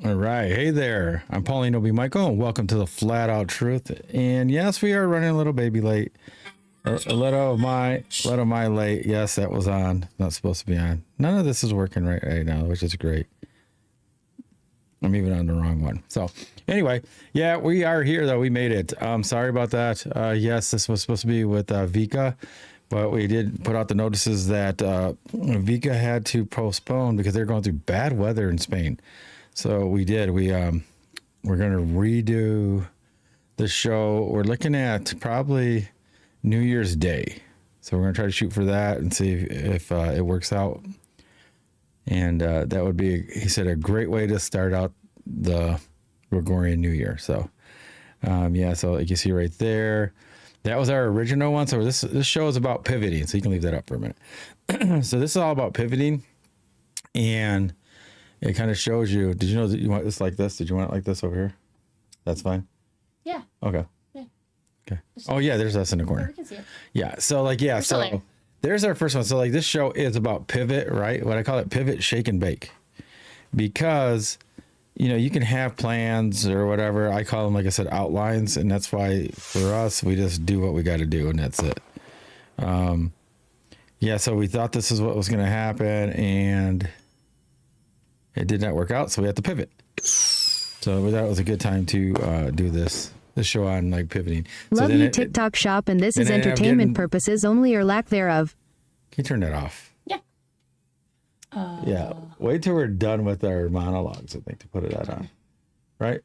All right. Hey there. I'm Paulino B Michael, and welcome to the Flat Out Truth. And yes, we are running a little baby late. A little of my late. Yes, that was on. Not supposed to be on. None of this is working right now, which is great. I'm even on the wrong one. So anyway, yeah, we are here though. We made it. Sorry about that. Yes, this was supposed to be with Vikka, but we did put out the notices that Vikka had to postpone because they're going through bad weather in Spain. So we did. We're going to redo the show. We're looking at probably New Year's Day. So we're going to try to shoot for that and see if it works out. And that would be, he said, a great way to start out the Gregorian New Year. So, yeah, so like you see right there, that was our original one. So this show is about pivoting. So you can leave that up for a minute. So this is all about pivoting. And it kind of shows you, did you know that you want this like this? Did you want it like this over here? That's fine? Yeah. Okay. Yeah. Okay. Oh, yeah, there's us in the corner. Yeah, we can see it. Yeah. So like, yeah. So there's our first one. So like this show is about pivot, right? What I call it, pivot, shake, and bake. Because, you know, you can have plans or whatever. I call them, like I said, outlines. And that's why for us, we just do what we got to do. And that's it. Yeah. So we thought this is what was going to happen. And it did not work out. So we had to pivot. So we thought it was a good time to do this show on like pivoting. Love you, TikTok shop, and this is entertainment purposes only or lack thereof. Can you turn that off? Yeah. Yeah. Wait till we're done with our monologues, I think, to put it on. Right?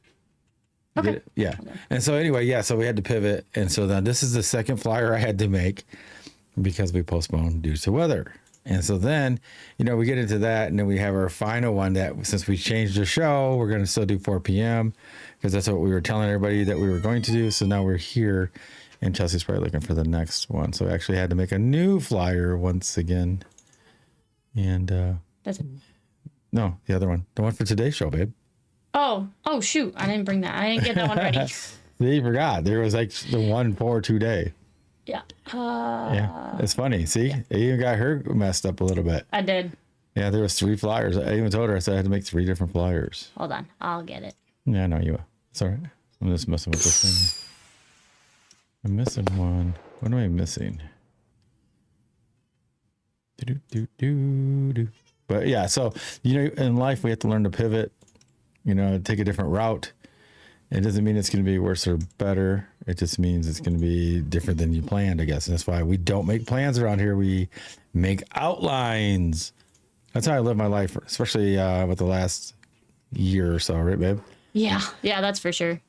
Okay. Yeah. Okay. And so anyway, yeah, so we had to pivot. And so then this is the second flyer I had to make because we postponed due to weather. And so then, you know, we get into that, and then we have our final one that since we changed the show, we're going to still do 4 p.m. because that's what we were telling everybody that we were going to do. So now we're here, and Chelsea's probably looking for the next one. So we actually had to make a new flyer once again. And that's it. No, the other one, the one for today's show, babe. Oh, shoot. I didn't bring that. I didn't get that one ready. See, you forgot. There was like the one for today. Yeah. Yeah, it's funny. See, it even got her messed up a little bit. I did. Yeah, there was 3 flyers. I even told her, I said I had to make 3 different flyers. Hold on. I'll get it. Yeah, I know you will. It's all right. I'm just messing with this thing. I'm missing one. What am I missing? Do. But yeah, so, you know, in life, we have to learn to pivot, you know, take a different route. It doesn't mean it's going to be worse or better. It just means it's going to be different than you planned, I guess. And that's why we don't make plans around here. We make outlines. That's how I live my life, especially with the last year or so, right, babe? Yeah, that's for sure.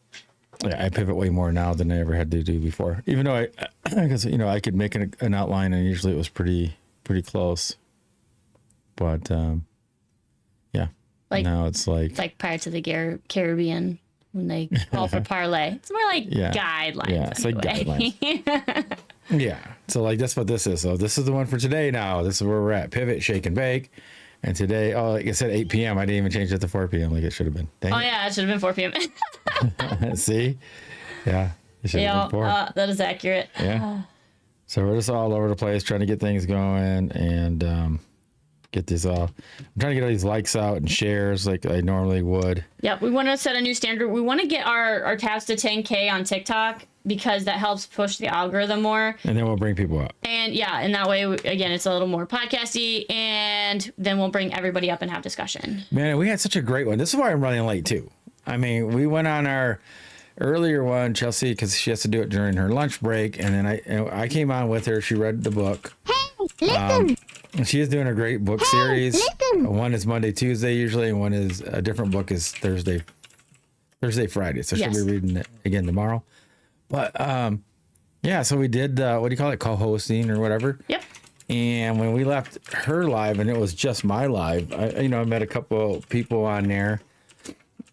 Yeah, I pivot way more now than I ever had to do before. Even though because you know, I could make an outline, and usually it was pretty close. But yeah, like now it's like Pirates of the Caribbean. When they call for parlay, it's more like guidelines. Yeah, it's anyway. like guidelines. Yeah, so like that's what this is. So this is the one for today. Now this is where we're at. Pivot, shake, and bake. And today, like I said, 8 p.m. I didn't even change it to 4 p.m. like it should have been. Yeah, it should have been 4 p.m. See, yeah, it should have been 4. That is accurate. Yeah. So we're just all over the place trying to get things going and get this all. I'm trying to get all these likes out and shares like I normally would. Yeah, we want to set a new standard. We want to get our tabs to 10K on TikTok because that helps push the algorithm more. And then we'll bring people up. And yeah, and that way, again, it's a little more podcasty, and then we'll bring everybody up and have discussion. Man, we had such a great one. This is why I'm running late too. I mean, we went on our earlier one, Chelsea, because she has to do it during her lunch break, and then I came on with her. She read the book. Hey, listen. And she is doing a great book series. One is Monday, Tuesday usually, and one is a different book is Thursday, Friday. So she'll be reading it again tomorrow. But yeah, so we did what do you call it, co-hosting or whatever. Yep. And when we left her live, and it was just my live, I met a couple people on there.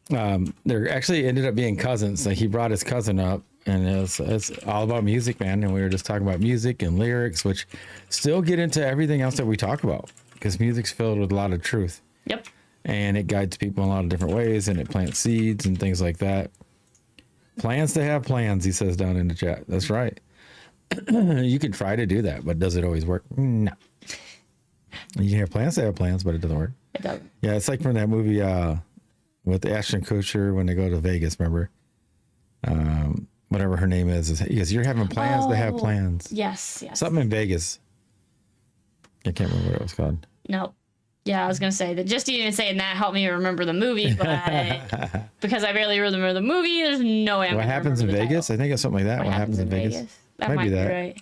There actually ended up being cousins. Like he brought his cousin up, and it's all about music, man. And we were just talking about music and lyrics, which still get into everything else that we talk about because music's filled with a lot of truth. Yep. And it guides people in a lot of different ways, and it plants seeds and things like that. Plans to have plans, he says down in the chat. That's right. You can try to do that, but does it always work? No. You can have plans to have plans, but it doesn't work. It doesn't. Yeah, it's like from that movie, with Ashton Kutcher when they go to Vegas, remember? Whatever her name is he goes, you're having plans to have plans. Yes. Something in Vegas. I can't remember what it was called. Nope. Yeah, I was gonna say that. Just even saying that helped me remember the movie, but because I barely remember the movie, there's no way. What happens in Vegas? I think it's something like that. What happens in Vegas? That might be right.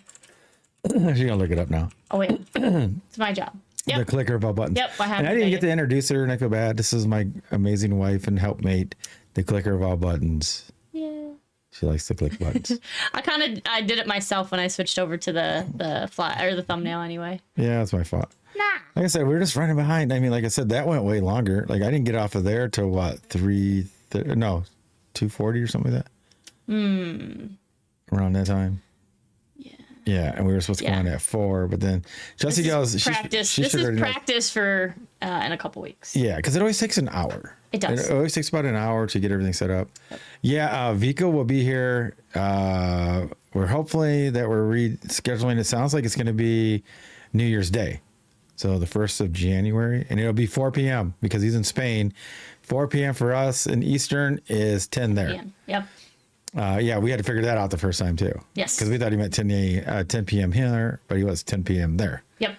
She's gonna look it up now. Oh wait, it's my job. Yep. The clicker of all buttons. Yep. What happened? And I didn't get to introduce her, and I feel bad. This is my amazing wife and helpmate, the clicker of all buttons. Yeah. She likes to click buttons. I did it myself when I switched over to the fly or the thumbnail anyway. Yeah, that's my fault. Nah. Like I said, we were just running behind. I mean, like I said, that went way longer. Like I didn't get off of there till what 2:40 or something like that. Around that time. Yeah. Yeah, and we were supposed to go on at 4, but then Chelsey goes. Practice. This is practice for in a couple weeks. Yeah, because it always takes an hour. It does. It always takes about an hour to get everything set up. Yep. Yeah, Vikka will be here. We're hopefully that we're rescheduling. It sounds like it's going to be New Year's Day. So the 1st of January, and it'll be 4 p.m. because he's in Spain. 4 p.m. for us in Eastern is 10 there. PM. Yep. Yeah, we had to figure that out the first time too. Yes. Because we thought he meant 10 p.m. here, but he was 10 p.m. there. Yep.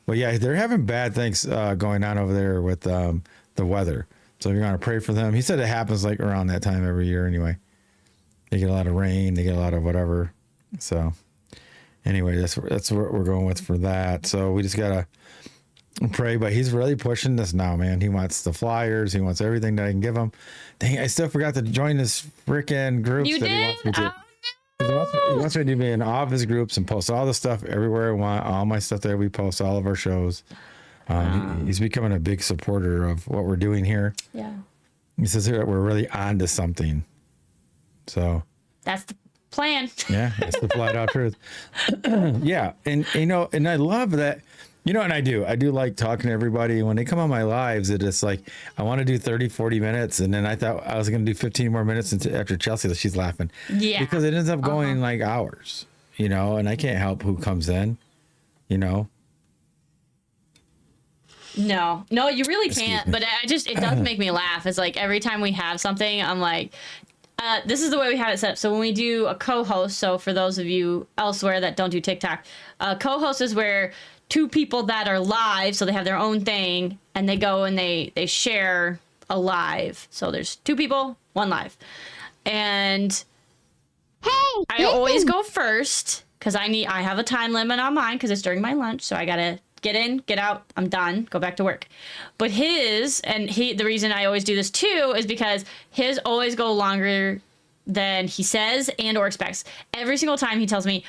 But yeah, they're having bad things going on over there with the weather. So you're going to pray for them. He said it happens like around that time every year anyway. They get a lot of rain. They get a lot of whatever. So anyway, that's what we're going with for that. So we just got to pray, but he's really pushing this now, man. He wants the flyers. He wants everything that I can give him. Dang, I still forgot to join this freaking groups You that did? he wants me to. He wants me to be in all of his groups and post all the stuff everywhere I want, all my stuff there. We post all of our shows. He's becoming a big supporter of what we're doing here. Yeah. He says that we're really on to something. So that's the plan. Yeah, that's the flat out truth. Yeah. And and I love that. And I do like talking to everybody. When they come on my lives, it's like, I want to do 30, 40 minutes. And then I thought I was going to do 15 more minutes after Chelsey, she's laughing. Yeah. Because it ends up going like hours, and I can't help who comes in, No, you really can't. But it does make me laugh. It's like every time we have something, I'm like, this is the way we have it set up. So when we do a co-host, so for those of you elsewhere that don't do TikTok, co-host is where two people that are live, so they have their own thing, and they go and they share a live. So there's two people, one live. And I always go first because I have a time limit on mine because it's during my lunch. So I got to get in, get out, I'm done, go back to work. But the reason I always do this too is because his always go longer than he says and or expects. Every single time he tells me,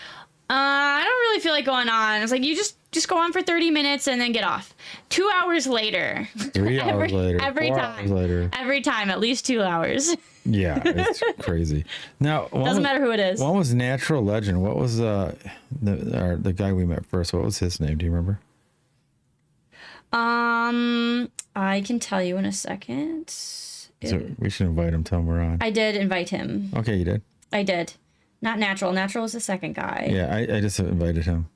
I don't really feel like going on. It's like, you just go on for 30 minutes and then get off. 2 hours later. 3 hours later. Every 4 time. hours later. Every time, at least 2 hours. Yeah, it's crazy. Now, doesn't matter who it is. One was Natural Legend. What was the guy we met first? What was his name? Do you remember? I can tell you in a second. So we should invite him. Tell him we're on. I did invite him. Okay, you did. I did. Not Natural. Natural was the second guy. Yeah, I just invited him.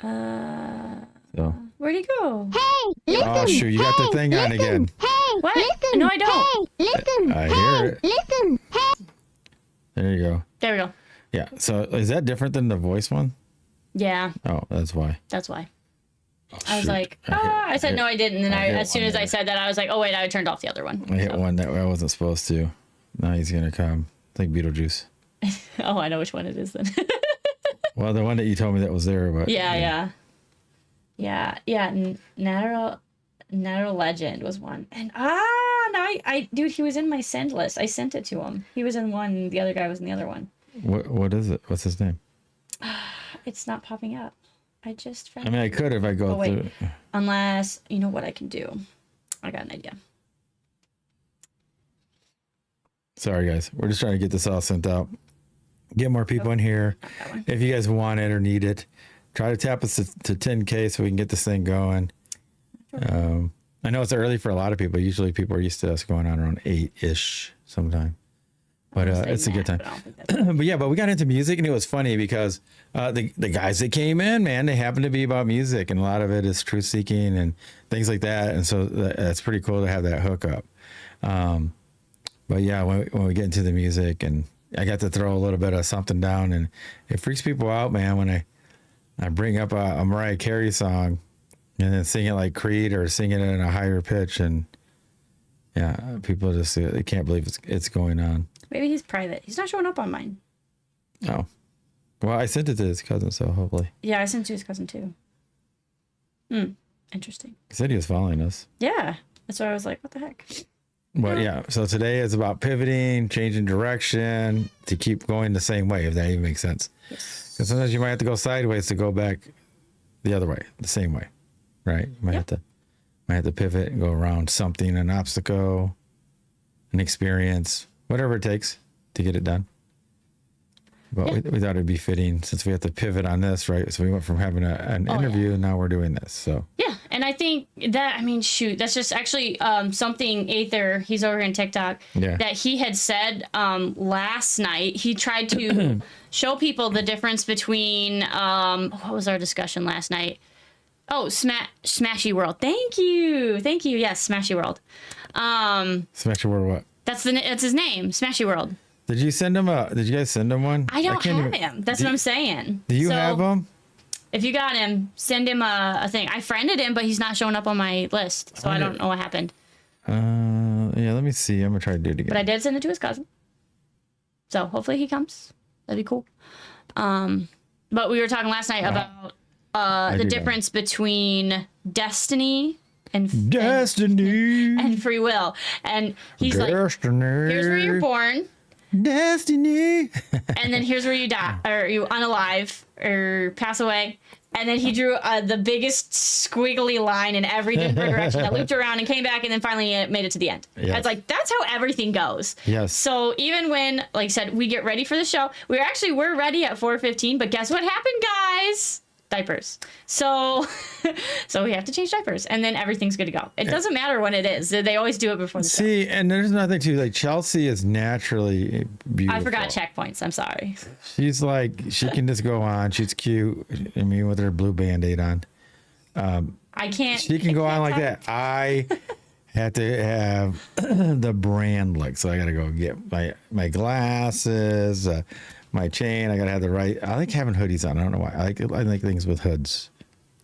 So. Where'd he go? Hey, listen. Oh shoot, you got the thing on again. Hey, What? listen. No, I don't. Hey, listen. I hear it. Listen. Hey. There you go. There we go. Yeah. So is that different than the voice one? Yeah, Oh, that's why. that's why. Oh, I was shoot. like, I said no, I didn't. And I hit as soon one as I there. said that, I was like, oh wait, I turned off the other one. I hit one that I wasn't supposed to. Now he's gonna come. It's like Beetlejuice. Oh, I know which one it is then. Well, the one that you told me that was there, but Yeah. Natural Legend was one, and dude, he was in my send list. I sent it to him. He was in one. The other guy was in the other one. What is it? What's his name? It's not popping up. I just found. I mean, I could if I go wait. through. Unless you know what I can do. I got an idea. Sorry, guys. We're just trying to get this all sent out. Get more people in here. If you guys want it or need it, try to tap us to 10K so we can get this thing going. I know it's early for a lot of people. Usually people are used to us going on around 8-ish sometime. But it's a good time. But we got into music, and it was funny because the guys that came in, man, they happen to be about music, and a lot of it is truth seeking and things like that. And so that's pretty cool to have that hookup. But yeah, when we get into the music, and I got to throw a little bit of something down, and it freaks people out, man, when I bring up a Mariah Carey song and then sing it like Creed or sing it in a higher pitch, and yeah, people just they can't believe it's going on. Maybe he's private. He's not showing up on mine. Oh. Well, I sent it to his cousin, so hopefully. Yeah, I sent it to his cousin too. Interesting. He said he was following us. Yeah. That's why I was like, what the heck? But yeah, so today is about pivoting, changing direction to keep going the same way, if that even makes sense. Yes. Because sometimes you might have to go sideways to go back the other way, the same way, right? You might have to pivot and go around something, an obstacle, an experience, whatever it takes to get it done. But we thought it'd be fitting since we have to pivot on this, right? So we went from having an interview and now we're doing this. So yeah, and I think that that's just actually something Aether, he's over in TikTok, that he had said last night. He tried to show people the difference between what was our discussion last night? Oh, Smashy World. Thank you. Yes, Smashy World. Smashy World, what? That's his name, Smashy World. Did you send him did you guys send him one? I don't have him. That's what I'm saying. Do you have him? If you got him, send him a thing. I friended him, but he's not showing up on my list, so I don't know what happened. Yeah, let me see. I'm gonna try to do it again. But I did send it to his cousin, so hopefully he comes. That'd be cool. But we were talking last night about the difference between destiny and free will, and he's like, "Here's where you're born." Destiny. And then here's where you die, or you unalive, or pass away. And then he drew the biggest squiggly line in every different direction that looped around and came back, and then finally it made it to the end. Yes. It's like, that's how everything goes. Yes. So even when, like I said, we get ready for the show, we're ready at 4:15, but guess what happened, guys? Diapers. So we have to change diapers, and then everything's good to go. It doesn't matter when it is. They always do it before the show. See, and there's nothing to, like, Chelsey is naturally beautiful. I forgot checkpoints. I'm sorry. She's like, she can just go on. She's cute. I mean, with her blue Band-Aid on. I can't. She can go on like that. I have to have the brand look, so I got to go get my glasses, my chain. I gotta have the right. I like having hoodies on. I don't know why. I like things with hoods.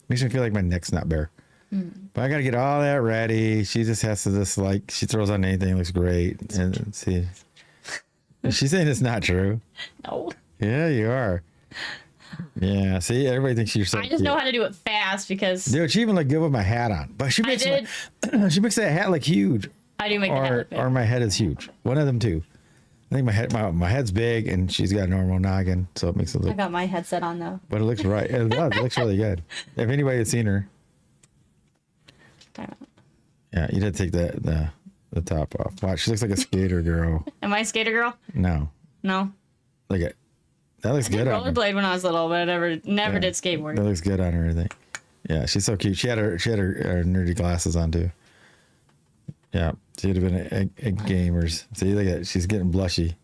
Makes me feel like my neck's not bare. But I gotta get all that ready. She just has to she throws on anything, looks great. And see, she's saying it's not true. No. Yeah, you are. Yeah. See, everybody thinks you're so. I just know how to do it fast because. Dude, she even looked good with my hat on, but she makes she makes that hat look huge. I do make the hat look big. Or my head is huge. One of them two. I think my head's big, and she's got a normal noggin, so it makes it look. I got my headset on though. But it looks right. It looks really good. If anybody has seen her. Yeah, you did take the top off. Watch, she looks like a skater girl. Am I a skater girl? No. Look at that. Looks good on her. Rollerblade when I was little, but I never did skateboard. That looks good on her, I think. Yeah, she's so cute. She had her nerdy glasses on too. Yeah, she'd have been a gamers. See, look at she's getting blushy.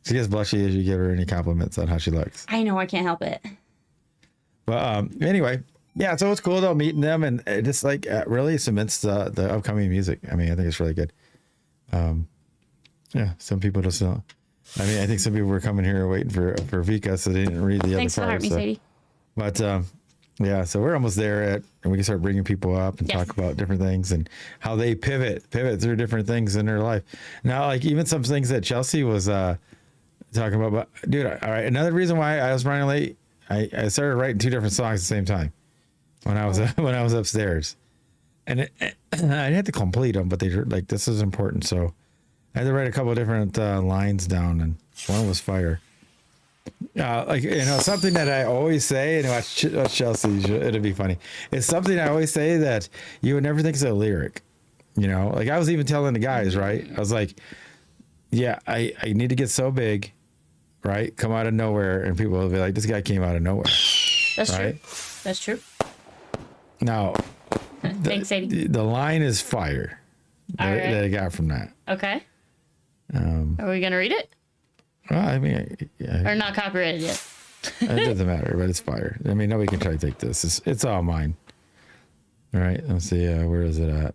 She gets blushy as you give her any compliments on how she looks. I know, I can't help it. But anyway, yeah. So it's cool though meeting them, and it just like really cements the upcoming music. I mean, I think it's really good. Yeah, some people just don't. I mean, I think some people were coming here waiting for Vikka, so they didn't read the Thanks other part. Thanks for having me, Sadie. But yeah, so we're almost there and we can start bringing people up and talk about different things and how they pivot through different things in their life. Now, like even some things that Chelsey was talking about. But dude, all right, another reason why I was running late, I started writing 2 different songs at the same time when I was upstairs, and I had to complete them, but they were like, this is important, so I had to write a couple of different lines down, and one was fire. Like, you know, something that I always say, and watch Chelsey, it'll be funny. It's something I always say that you would never think is a lyric. You know, like I was even telling the guys, right? I was like, yeah, I need to get so big, right? Come out of nowhere, and people will be like, this guy came out of nowhere. That's right? true. That's true. Now, thanks, Sadie. The line is fire that I got from that. Okay. Are we gonna read it? Well, I mean, yeah. Or not copyrighted yet? It doesn't matter, but it's fire. I mean, nobody can try to take this. It's all mine. All right, let's see. Where is it at?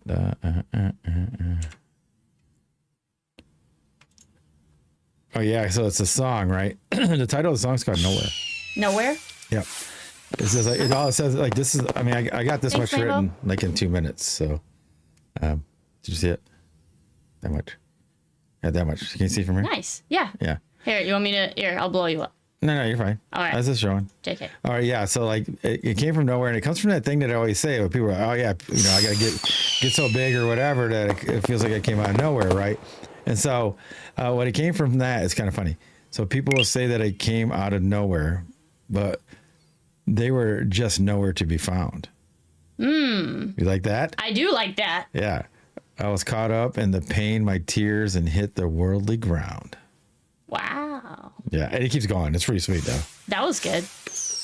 Oh yeah, so it's a song, right? The title of the song is called Nowhere. Nowhere? Yep. It says like, it all says like this is. I mean, I got this Thanks, much Rainbow. written like in 2 minutes. So, did you see it? That much? Yeah, that much. Can you see from here? Nice. Yeah. Yeah. Here, you want me to? Here, I'll blow you up. No, you're fine. All right. How's this showing? JK. All right, yeah. So like, it came from nowhere, and it comes from that thing that I always say. When people are, oh yeah, I gotta get so big or whatever that it feels like it came out of nowhere, right? And so, when it came from that, it's kind of funny. So people will say that it came out of nowhere, but they were just nowhere to be found. You like that? I do like that. Yeah. I was caught up in the pain, my tears, and hit the worldly ground. Wow. Yeah, and it keeps going. It's pretty sweet though. That was good.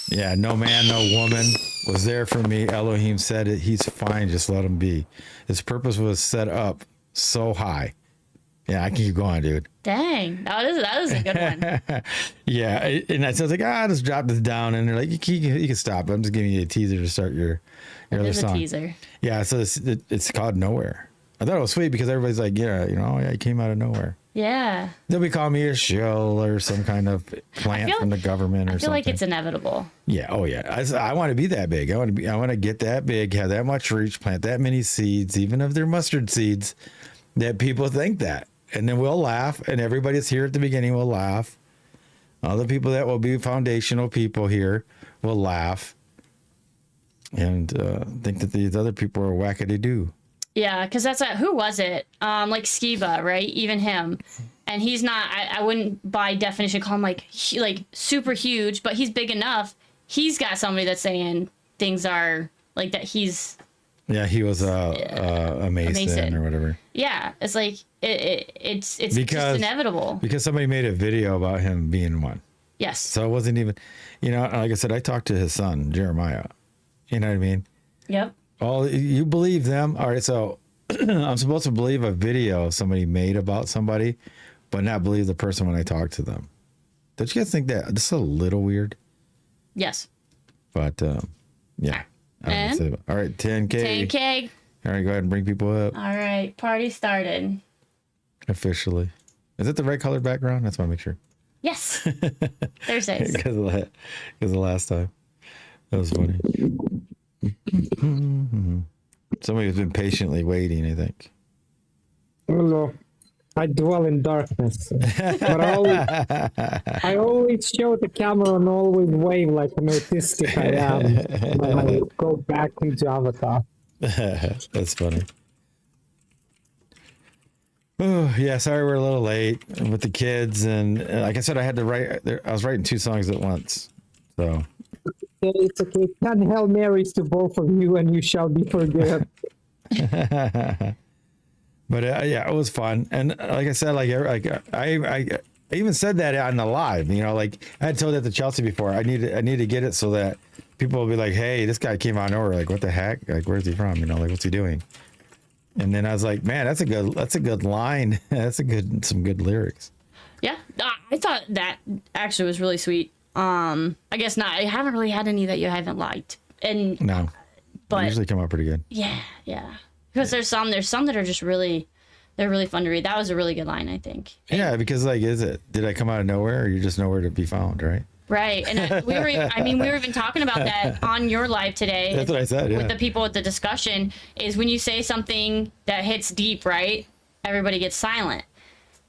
Yeah, no man, no woman was there for me. Elohim said it. He's fine. Just let him be. His purpose was set up so high. Yeah, I can keep going, dude. Dang. That is a good one. Yeah, and I was like, just drop this down, and they're like, you can stop. I'm just giving you a teaser to start your It other is a song. teaser. Yeah, so it's called Nowhere. I thought it was sweet because everybody's like, yeah, it came out of nowhere. Yeah. They'll be calling me a shill or some kind of plant feel from the government or I feel something. like it's inevitable. Yeah. Oh, yeah. I want to be that big. I want to get that big, have that much reach, plant that many seeds, even if they're mustard seeds, that people think that. And then we'll laugh, and everybody that's here at the beginning will laugh. All the people that will be foundational people here will laugh and think that these other people are wackady-doo. Yeah, because who was it? Like Skiba, right? Even him. And he's not, I wouldn't by definition call him like super huge, but he's big enough. He's got somebody that's saying things are like that he's. Yeah, he was a Mason or whatever. Yeah, it's like, it's just inevitable. Because somebody made a video about him being one. Yes. So it wasn't even, like I said, I talked to his son, Jeremiah. You know what I mean? Yep. Oh, you believe them? All right, so I'm supposed to believe a video somebody made about somebody, but not believe the person when I talk to them. Don't you guys think that this is a little weird? Yes. But yeah. And? All right, 10K. 10K. All right, go ahead and bring people up All right, party started. officially. Is it the right colored background? That's what I make sure. Yes. Thursdays. Because of the last time. That was funny. Somebody has been patiently waiting, I think. Hello. I dwell in darkness. But I always show the camera and always wave like an autistic I am when I go back into Avatar. That's funny. Oh, yeah, sorry we're a little late with the kids. And like I said, I was writing 2 songs at once. So. It's okay. 10 Hail Marys to both of you and you shall be forgiven. But yeah, it was fun. And like I said, I even said that on the live, like I had told that to Chelsey before. I need to get it so that people will be like, hey, this guy came out of nowhere. Like, what the heck? Like, where's he from? Like, what's he doing? And then I was like, man, that's a good line. That's some good lyrics. Yeah, I thought that actually was really sweet. I guess not. I haven't really had any that you haven't liked. And No, but they usually come out pretty good. yeah. Because there's some that are just really, they're really fun to read. That was a really good line, I think. Yeah, because did I come out of nowhere, or you're just nowhere to be found, right? Right, and we were even talking about that on your live today. That's what I said. Yeah. With the people at the discussion, is when you say something that hits deep, right? Everybody gets silent.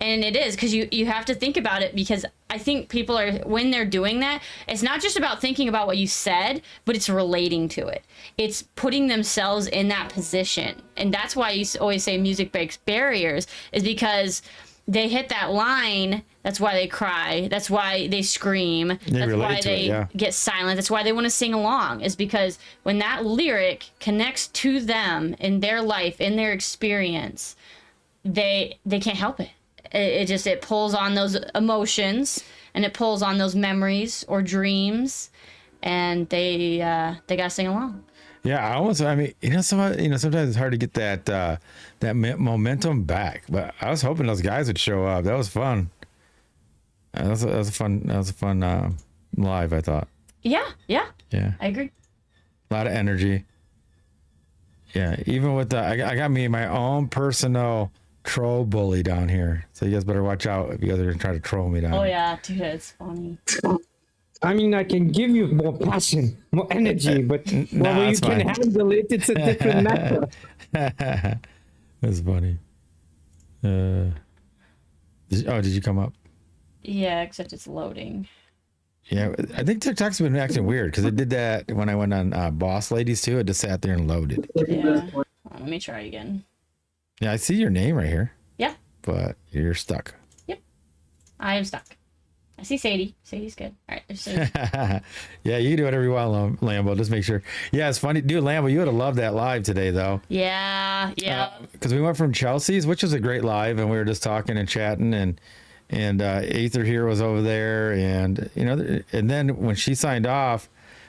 And it is, because you have to think about it, because I think people are, when they're doing that, it's not just about thinking about what you said, but it's relating to it. It's putting themselves in that position. And that's why you always say music breaks barriers, is because they hit that line. That's why they cry. That's why they scream. That's why they get silent. That's why they want to sing along, is because when that lyric connects to them in their life, in their experience, they can't help it. It pulls on those emotions, and it pulls on those memories or dreams, and they gotta sing along. Yeah, sometimes it's hard to get that momentum back. But I was hoping those guys would show up. That was fun. That was a fun live, I thought. Yeah, Yeah, I agree. a lot of energy. Yeah, even with I got me my own personal troll bully down here. So you guys better watch out if you guys are going to try to troll me down Oh here. yeah, dude, it's funny. I mean, I can give you more passion, more energy, but whether you it's can fine. handle it, it's a different matter. That's funny. Did you come up? Yeah, except it's loading. Yeah, I think TikTok's been acting weird because it did that when I went on Boss Ladies too. It just sat there and loaded. Yeah. Hold on, let me try again. Yeah, I see your name right here, Yeah. but you're stuck. Yep. I am stuck. I see Sadie. Sadie's good. All right. There's Sadie. Yeah, you can do whatever you want, Lambo. Just make sure. Yeah, it's funny. Dude, Lambo, you would have loved that live today, though. Yeah. Because we went from Chelsea's, which was a great live, and we were just talking and chatting, and Aether here was over there, and and then when she signed off,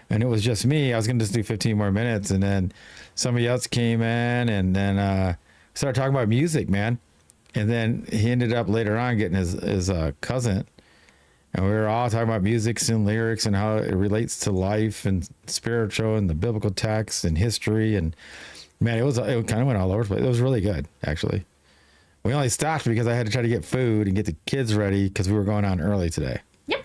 and it was just me, I was gonna just do 15 more minutes, and then somebody else came in, and then started talking about music, man, and then he ended up later on getting his cousin. And we were all talking about music and lyrics and how it relates to life and spiritual and the biblical text and history. And man, it kind of went all over the place. It was really good, actually. We only stopped because I had to try to get food and get the kids ready because we were going on early today. Yep.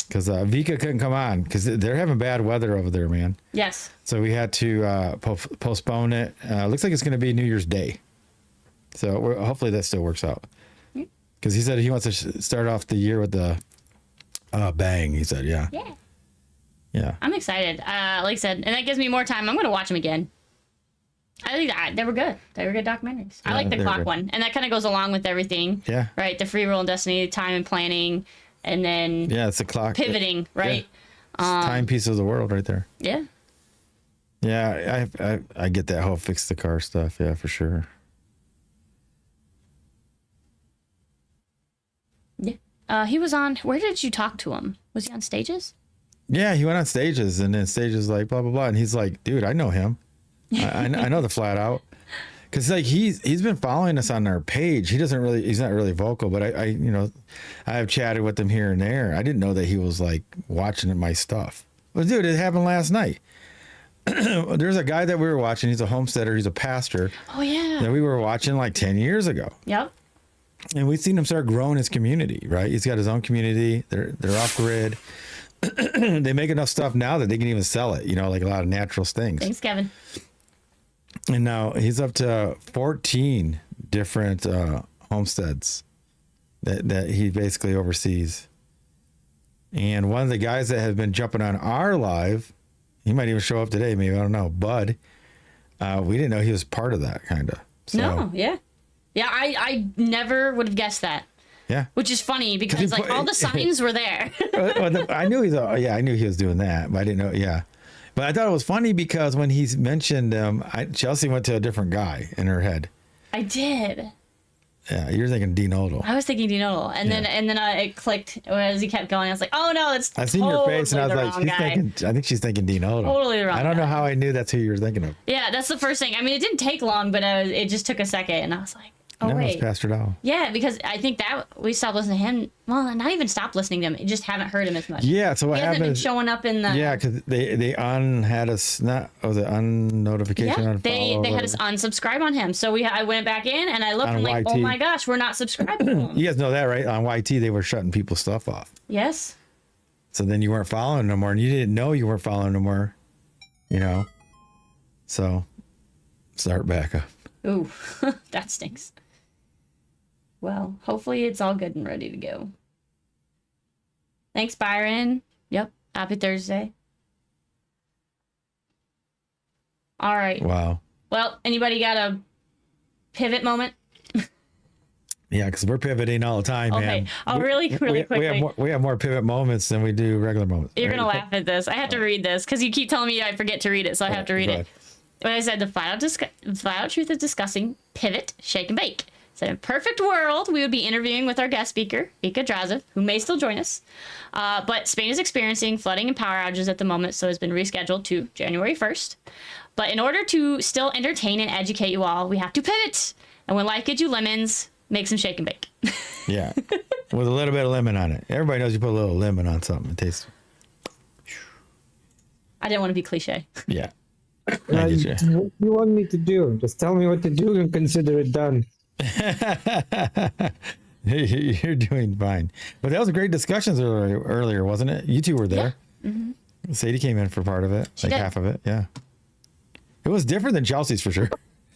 Because Vikka couldn't come on because they're having bad weather over there, man. Yes. So we had to postpone it. Looks like it's going to be New Year's Day. So hopefully that still works out. Because he said he wants to start off the year with the bang. He said, yeah. Yeah. I'm excited. Like I said, and that gives me more time. I'm going to watch them again. I think they were good. They were good documentaries. I like the they were clock good. one. And that kind of goes along with everything. Yeah. Right? The free will and destiny, time and planning, and then Yeah, it's the clock. pivoting, right? Timepiece of the world right there. Yeah. Yeah, I get that whole fix the car stuff. Yeah, for sure. Yeah. He was on, where did you talk to him? Was he on stages? Yeah, he went on stages, and then stages like blah blah blah, and he's like, dude, I know him. I know the Flat Out, because like he's been following us on our page. He's not really vocal, but I have chatted with him here and there. I didn't know that he was like watching my stuff. Well, dude, it happened last night. There's a guy that we were watching. He's a homesteader. He's a pastor. Oh, yeah. That we were watching like 10 years ago. Yep. And we've seen him start growing his community, right? He's got his own community. They're off grid. They make enough stuff now that they can even sell it, like a lot of natural things. Thanks, Kevin. And now he's up to 14 different homesteads that he basically oversees. And one of the guys that has been jumping on our live, he might even show up today, maybe, I don't know, Bud. We didn't know he was part of that, kind of. So, No, yeah. Yeah, I never would have guessed that. Yeah. Which is funny because he like all the signs were there. I knew I knew he was doing that, but I didn't know. Yeah. But I thought it was funny because when he mentioned Chelsea went to a different guy in her head. I did. Yeah, you're thinking Dean Odell. I was thinking Dean Odell, and then it clicked as he kept going. I was like, "Oh no, it's I seen totally your face, and I was the like, wrong guy." I think she's thinking Dean Odell. Totally the wrong I don't know guy. how I knew that's who you were thinking of. Yeah, that's the first thing. I mean, it didn't take long, but it just took a second, and I was like, "Oh No, wait." it's Pastor Dow. Yeah, because I think that we stopped listening to him. Well, not even stopped listening to him. Just haven't heard him as much. Yeah, so what He hasn't happened been is, showing up in the. yeah, because they had us not unnotification Yeah, on they had us unsubscribe on him. So I went back in and I looked On and like, YT. oh my gosh, we're not subscribed to him. You guys know that, right? On YT, they were shutting people's stuff off. Yes. So then you weren't following no more, and you didn't know you weren't following no more. So start back up. Ooh, that stinks. Well, hopefully it's all good and ready to go. Thanks, Byron. Yep. Happy Thursday. All right. Wow. Well, anybody got a pivot moment? Yeah, because we're pivoting all the time, Okay. man. Oh, really quickly. We have more pivot moments than we do regular moments. You're Right? going to laugh at this. I have to read this because you keep telling me I forget to read it, so I have to read Go it. ahead. When I said the flat out truth is discussing pivot, shake, and bake. So in a perfect world, we would be interviewing with our guest speaker, Vikka Draziv, who may still join us. But Spain is experiencing flooding and power outages at the moment, so has been rescheduled to January 1st. But in order to still entertain and educate you all, we have to pivot. And when life gives you lemons, make some shake and bake. Yeah, with a little bit of lemon on it. Everybody knows you put a little lemon on something. It tastes. I didn't want to be cliche. Yeah. I get you. What do you want me to do? Just tell me what to do and consider it done. You're doing fine. But that was a great discussions earlier, wasn't it? You two were there. Yeah. Mm-hmm. Sadie came in for part of it, like half of it. Yeah. It was different than Chelsey's for sure.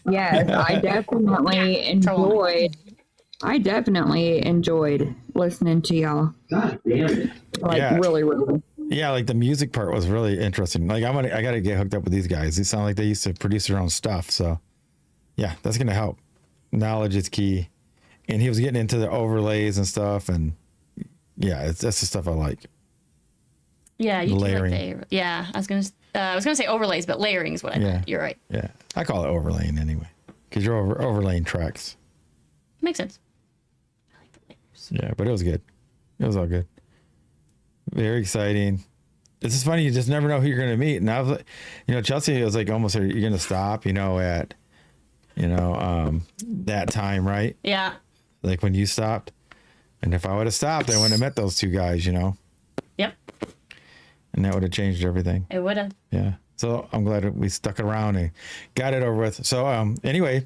Yes, I definitely enjoyed listening to y'all. God damn it. Really, really. Yeah, like the music part was really interesting. Like I gotta get hooked up with these guys. They sound like they used to produce their own stuff. So yeah, that's gonna help. Knowledge is key. And he was getting into the overlays and stuff, and yeah, that's the stuff I like. Yeah, you layering. Do like I was gonna say overlays, but layering is what I meant. You're right. Yeah, I call it overlaying anyway, because you're overlaying tracks. Makes sense. I like the layers. Yeah, but it was good. It was all good. Very exciting. This is funny. You just never know who you're going to meet. And I was, Chelsey was like, almost, you're going to stop, at, that time, right? Yeah. Like when you stopped. And if I would have stopped, I wouldn't have met those two guys, Yep. And that would have changed everything. It would have. Yeah. So I'm glad we stuck around and got it over with. So anyway,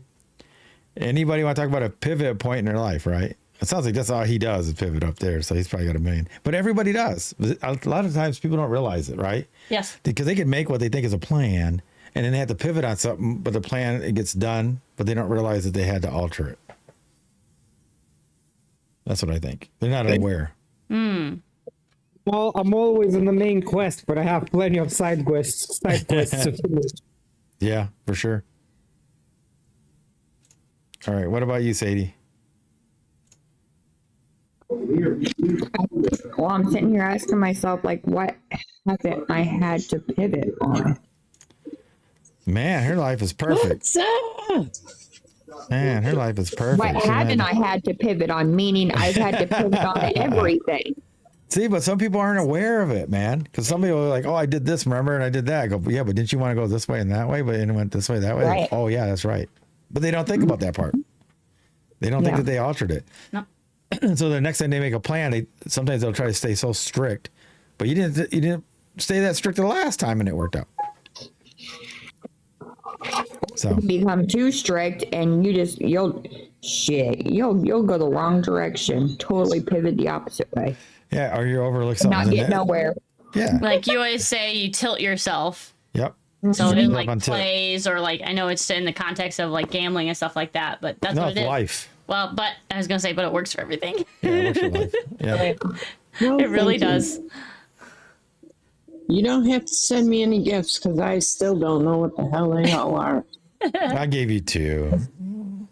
anybody want to talk about a pivot point in their life, right? It sounds like that's all he does is pivot up there. So he's probably got a million. But everybody does. A lot of times people don't realize it, right? Yes. Because they can make what they think is a plan, and then they have to pivot on something, but the plan, it gets done, but they don't realize that they had to alter it. That's what I think. They're not aware. Well, I'm always in the main quest, but I have plenty of side quests to finish. Yeah, for sure. All right. What about you, Sadie? Well, I'm sitting here asking myself, like, what haven't I had to pivot on? Man, her life is perfect. Man, her life is perfect. What haven't I had to pivot on? Meaning I've had to pivot on everything. See, but some people aren't aware of it, man. Because some people are like, oh, I did this, remember? And I did that. I go, yeah, but didn't you want to go this way and that way? But it went this way, that way. Right. Oh, yeah, that's right. But they don't think about that part. They don't think that they altered it. No. So the next time they make a plan, sometimes they'll try to stay so strict, but you didn't stay that strict the last time, and it worked out. So Become too strict, and you'll go the wrong direction. Totally pivot the opposite way. yeah, or you overlook something. Not get nowhere. Yeah. Like you always say, you tilt yourself. Yep. So in like on tilt. plays or like, I know it's in the context of like gambling and stuff like that, but that's what it is. Life. Well, but I was gonna say, but it works for everything. Yeah, it works for life. Yeah. It really does. You don't have to send me any gifts because I still don't know what the hell they all are. I gave you 2.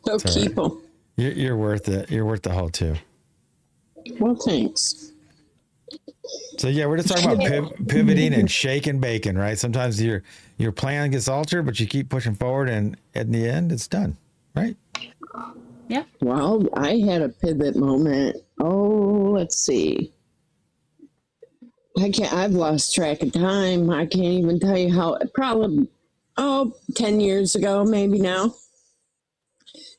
So keep them. You're worth it. You're worth the whole 2. Well, thanks. So yeah, we're just talking about pivoting and shaking bacon, right? Sometimes your plan gets altered, but you keep pushing forward, and in the end, it's done, right? Yeah. Well, I had a pivot moment. Oh, let's see. I've lost track of time. I can't even tell you how. Probably, 10 years ago, maybe now.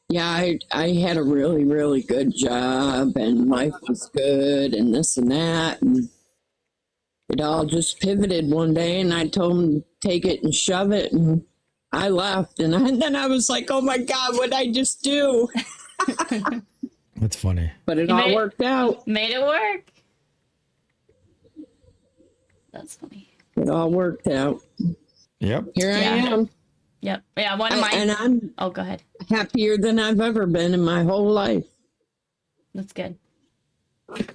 Yeah, I had a really, really good job, and life was good, and this and that, and it all just pivoted one day, and I told him take it and shove it, and I left, and then I was like, oh my God, what'd I just do? That's funny. But it all worked out. Made it work. That's funny. It all worked out. Yep. Here I am. Yep. Yeah. One of mine. And I'm Oh, go ahead. happier than I've ever been in my whole life. That's good.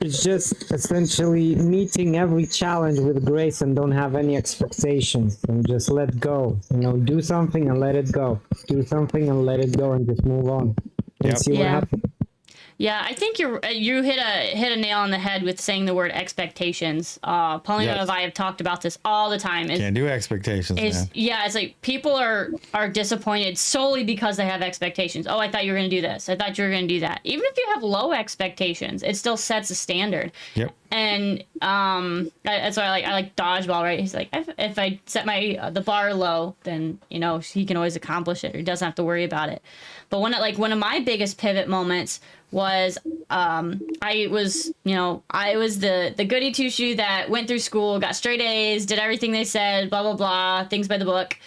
It's just essentially meeting every challenge with grace and don't have any expectations and just let go. Do something and let it go. Do something and let it go and just move on and see what happens. Yeah, I think you hit a nail on the head with saying the word expectations. Paulino and I have talked about this all the time. Can't do expectations, man. Yeah, it's like people are disappointed solely because they have expectations. Oh, I thought you were going to do this. I thought you were going to do that. Even if you have low expectations, it still sets a standard. Yep. And that's why I like dodgeball, right? He's like, if I set the bar low, then he can always accomplish it. Or he doesn't have to worry about it. But one of my biggest pivot moments was I was the goody two shoe that went through school, got straight A's, did everything they said, blah blah blah, things by the book,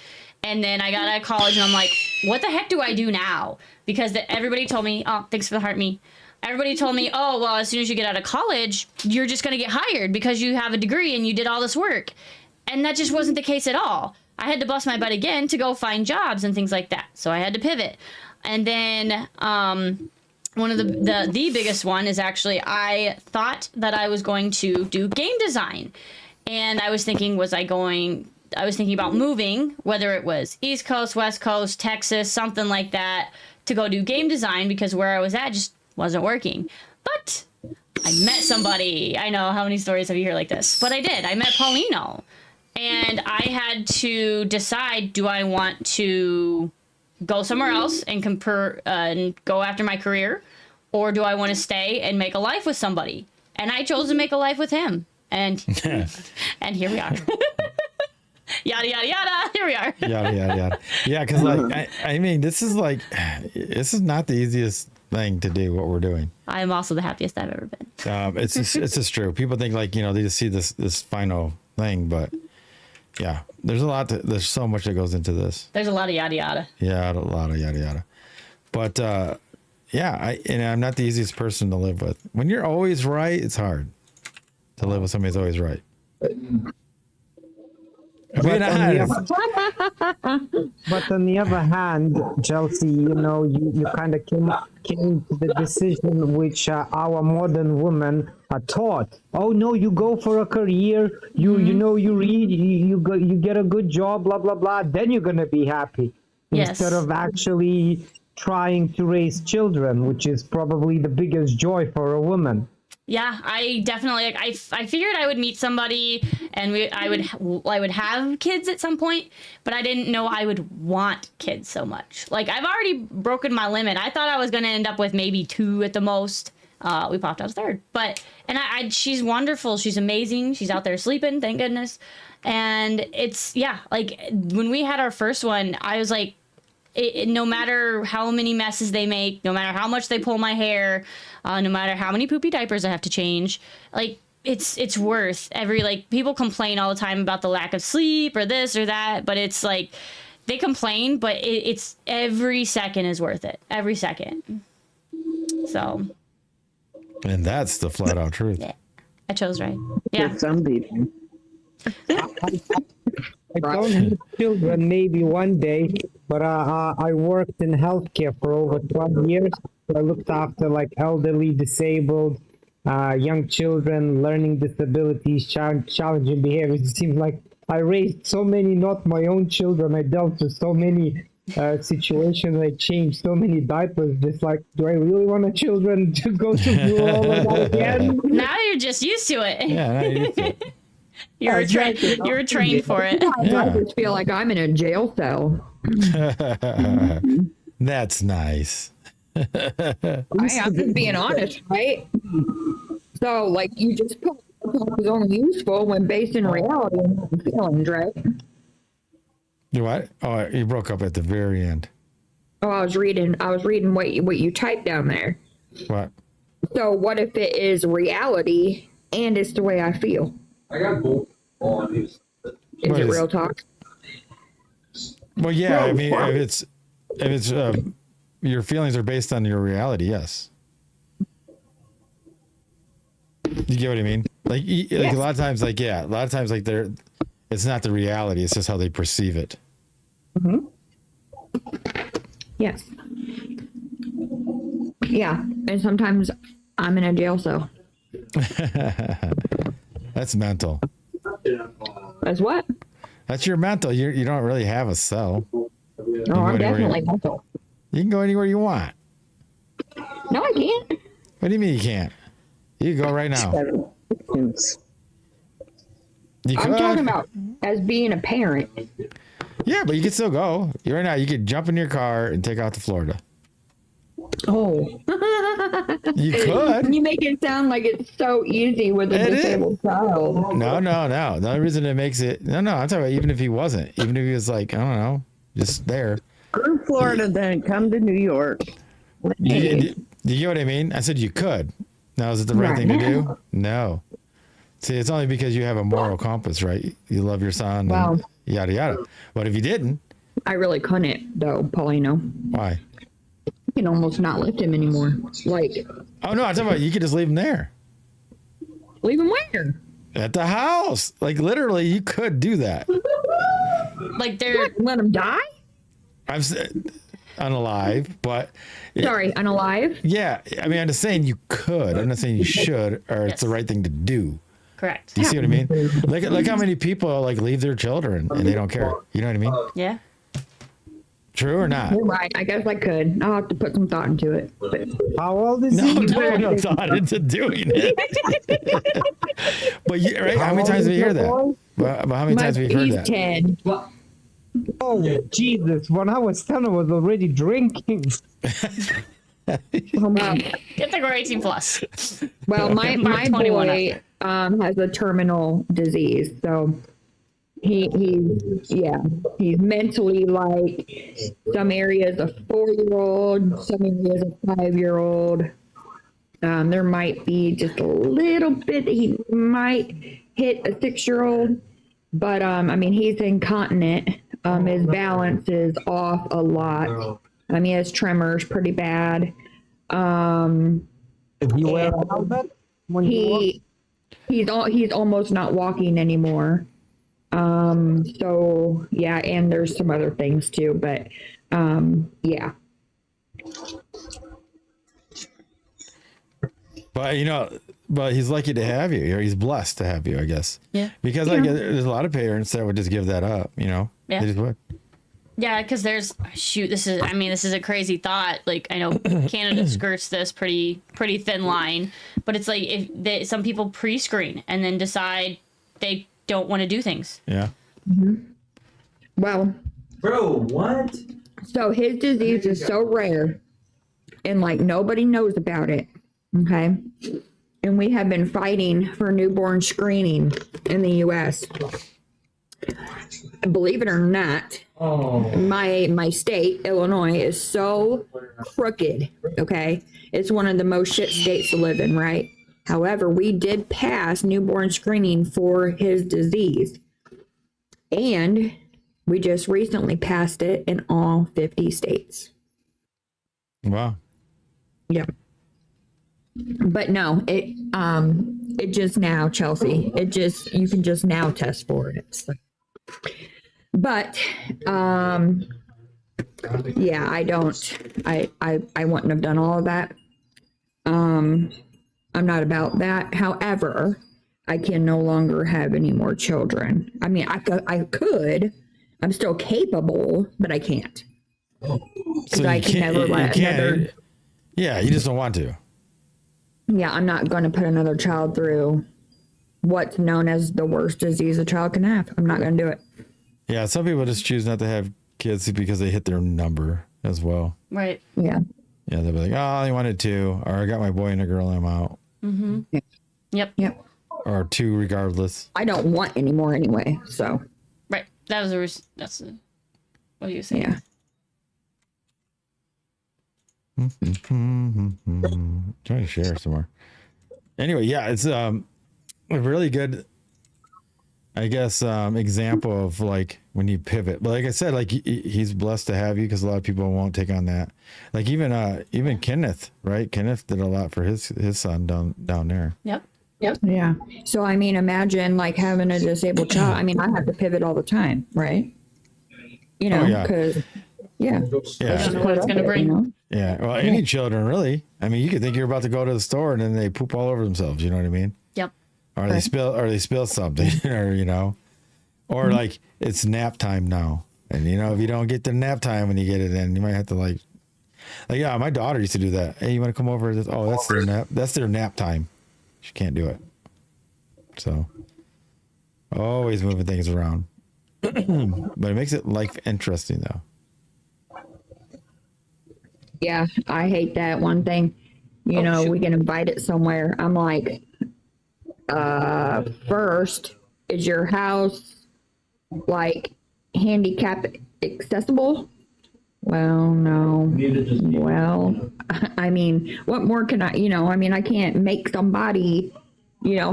and then I got out of college and I'm like, what the heck do I do now? because everybody told me, oh, thanks for the heart me. Everybody told me, oh, well, as soon as you get out of college, you're just going to get hired because you have a degree and you did all this work. And that just wasn't the case at all. I had to bust my butt again to go find jobs and things like that. So I had to pivot. And then one of the biggest one is actually I thought that I was going to do game design. And I was thinking, I was thinking about moving, whether it was East Coast, West Coast, Texas, something like that, to go do game design because where I was at just wasn't working. But I met somebody. I know, how many stories have you heard like this? But I did. I met Paulino. And I had to decide, do I want to go somewhere else and and go after my career? Or do I want to stay and make a life with somebody? And I chose to make a life with him. And and here we are. Yada, yada, yada. Here we are. Yada, yada, yada. Yeah, because I mean, this is not the easiest thing to do, what we're doing. I am also the happiest I've ever been. It's just true. People think they just see this final thing, but yeah, there's so much that goes into this. There's a lot of yada, yada. Yeah, a lot of yada, yada. But I'm not the easiest person to live with. When you're always right, it's hard to live with somebody who's always right. But on the other hand, Chelsey, you kind of came to the decision which our modern women are taught. Oh no, you go for a career, you read, you get a good job, blah blah blah. Then you're gonna be happy, instead of actually trying to raise children, which is probably the biggest joy for a woman. Yeah, I definitely I figured I would meet somebody and I would have kids at some point, but I didn't know I would want kids so much. Like, I've already broken my limit. I thought I was going to end up with maybe 2 at the most. We popped out a 3rd. But she's wonderful. She's amazing. She's out there sleeping, thank goodness. And it's like when we had our first one, I was like, no matter how many messes they make, no matter how much they pull my hair, no matter how many poopy diapers I have to change, like it's worth people complain all the time about the lack of sleep or this or that, but it's like they complain, but it's every second is worth it. Every second. So. And that's the flat out truth. Yeah, I chose right. Yeah. Some people. I don't have children, maybe one day, but I worked in healthcare for over 12 years. I looked after elderly, disabled, young children, learning disabilities, challenging behaviors. It seems like I raised so many, not my own children. I dealt with so many situations. I changed so many diapers. Just like, do I really want a children to go through all of that again? Now you're just used to it. Yeah, now you're used to it. You were trained for it. I just feel like I'm in a jail cell. That's nice. I'm just being honest, right? So, you just put it was only useful when based in reality and feelings, right? You what? Oh, you broke up at the very end. Oh, I was reading what you typed down there. What? So, what if it is reality and it's the way I feel? I got both on. Is it real talk? Well, yeah. I mean, if it's your feelings are based on your reality, yes. You get what I mean? Yes. A lot of times, it's not the reality. It's just how they perceive it. Mm-hmm. Yes. Yeah, and sometimes I'm in a jail cell. That's mental. That's what? That's your mental. You don't really have a cell. No, I'm definitely mental. You can go anywhere you want. No, I can't. What do you mean you can't? You can go right now. I'm talking about as being a parent. Yeah, but you can still go. Right now, you could jump in your car and take out to Florida. Oh. You could. You make it sound like it's so easy with a disabled child. No. The only reason it makes it... No, I'm talking about even if he wasn't. Even if he was I don't know, just there. Go to Florida, then come to New York. You get what I mean? I said you could. Now, is it the right thing to do? No. See, it's only because you have a moral compass, right? You love your son and yada, yada. But if you didn't... I really couldn't, though, Paulino. Why? can almost not lift him anymore. Like, Oh no, I'm talking about you could just leave him there leave him where? at the house. Like literally, you could do that. Like they're Let him die? I've said unalive, but Sorry, unalive? yeah, I mean, I'm just saying you could. I'm not saying you should, or it's the Yes. right thing to do. correct. Do you see what I mean? Look how many people like leave their children and they don't care. You know what I mean? Yeah. True or not? You're right. I guess I could. I'll have to put some thought into it. But How old is No, he? no thought into doing it. But right? How many times have you heard that? But how many times have you heard he's that? 10. Oh, Jesus. When I was 10, I was already drinking. Well, Get the grade 18 plus. well, my 21 boy has a terminal disease, so he's mentally like some areas a 4-year-old, some areas a 5-year-old. There might be just a little bit that he might hit a 6-year-old, but I mean he's incontinent. His balance is off a lot. He has tremors pretty bad. Did he wear a helmet when he He's almost not walking anymore. So yeah, and there's some other things too, but yeah. But but he's lucky to have you, or he's blessed to have you, I guess. Yeah. Because like there's a lot of parents that would just give that up, Yeah. They just would. Yeah, because this is a crazy thought. Like, I know Canada skirts this pretty thin line, but it's like if some people pre-screen and then decide they don't want to do things. Yeah. Well, Bro, what? so his disease is so rare and like nobody knows about it. Okay. And we have been fighting for newborn screening in the US. Believe it or not, my state, Illinois, is so crooked. Okay. It's one of the most shit states to live in, right? However, we did pass newborn screening for his disease. And we just recently passed it in all 50 states. Wow. Yep. But no, it just now, Chelsey, you can just now test for it. So. But, yeah, I wouldn't have done all of that. I'm not about that. However, I can no longer have any more children. I mean, I could, I'm still capable, but I can't. So I you can can't, never let another. Yeah, you just don't want to. Yeah, I'm not going to put another child through what's known as the worst disease a child can have. I'm not going to do it. Yeah, some people just choose not to have kids because they hit their number as well. Right. Yeah. Yeah, they'll be like, oh, I wanted 2, or I got my boy and a girl, I'm out. Mm-hmm. Yep. Yep. Or 2 regardless. I don't want any more anyway, so. Right. That's what do you say? Yeah. Trying to share some more. Anyway, yeah, it's a really good, I guess, example of like when you pivot. But like I said, like he's blessed to have you because a lot of people won't take on that. Like even Kenneth, right? Kenneth did a lot for his son down there. Yep. Yeah. So, I mean, imagine like having a disabled child. I mean, I have to pivot all the time, right? You know, yeah. because, yeah. Yeah. Don't know what it's gonna bring. You know? Yeah. Well, any children really. I mean, you could think you're about to go to the store and then they poop all over themselves. You know what I mean? Yep. Or they spill something, or like it's nap time now. And if you don't get the nap time when you get it in, you might have to like yeah, my daughter used to do that. Hey, you want to come over? Oh, that's their nap. That's their nap time. She can't do it. So always moving things around. But it makes it life interesting though. Yeah. I hate that one thing. We get invited somewhere. I'm like, first, is your house like handicap accessible? Well, no. Well, I mean, what more can I mean, I can't make somebody,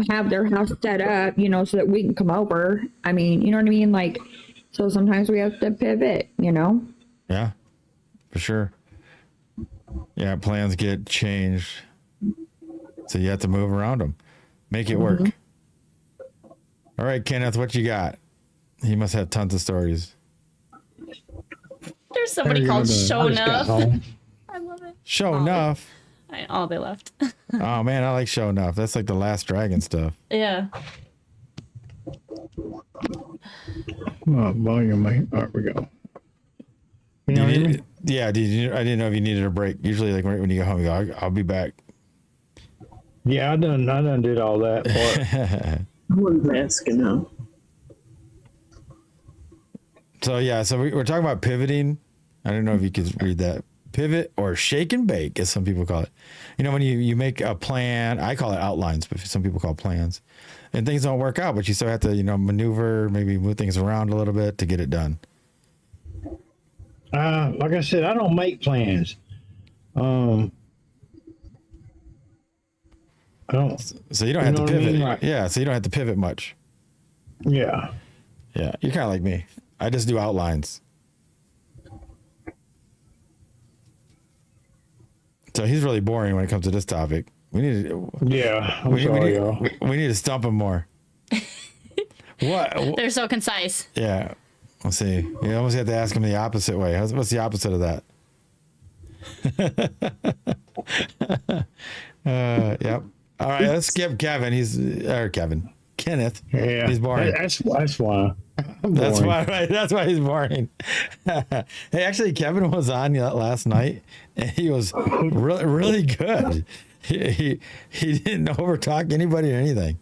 have their house set up, so that we can come over. I mean, you know what I mean? Like, so sometimes we have to pivot, Yeah, for sure. Yeah, plans get changed. So you have to move around them. Make it work. All right, Kenneth, what you got? He must have tons of stories. There's somebody called Show Enough. I love it. Show Enough. Oh, they left. Oh, man, I like Show Enough. That's like the Last Dragon stuff. Yeah. Volume, there we go. You know what I mean? Yeah, I didn't know if you needed a break. Usually, like when you go home, you go, I'll be back. Yeah, I done did all that part. I was asking now. So we're talking about pivoting. I don't know if you could read that. Pivot or shake and bake, as some people call it. You know, when you make a plan, I call it outlines, but some people call it plans. And things don't work out, but you still have to, maneuver, maybe move things around a little bit to get it done. Like I said, I don't make plans. I don't. So you don't have to pivot. I mean? Like, yeah, so you don't have to pivot much. Yeah. Yeah, you're kind of like me. I just do outlines. So he's really boring when it comes to this topic. We need to, we need to stump him more. What? They're so concise. Yeah. Let's see. You almost have to ask him the opposite way. What's the opposite of that? Yep. All right, let's skip Kevin. Kenneth. Yeah. He's boring. That's why. That's why, right? That's why he's boring. Hey, actually, Kevin was on last night, and he was really, really good. He didn't overtalk anybody or anything.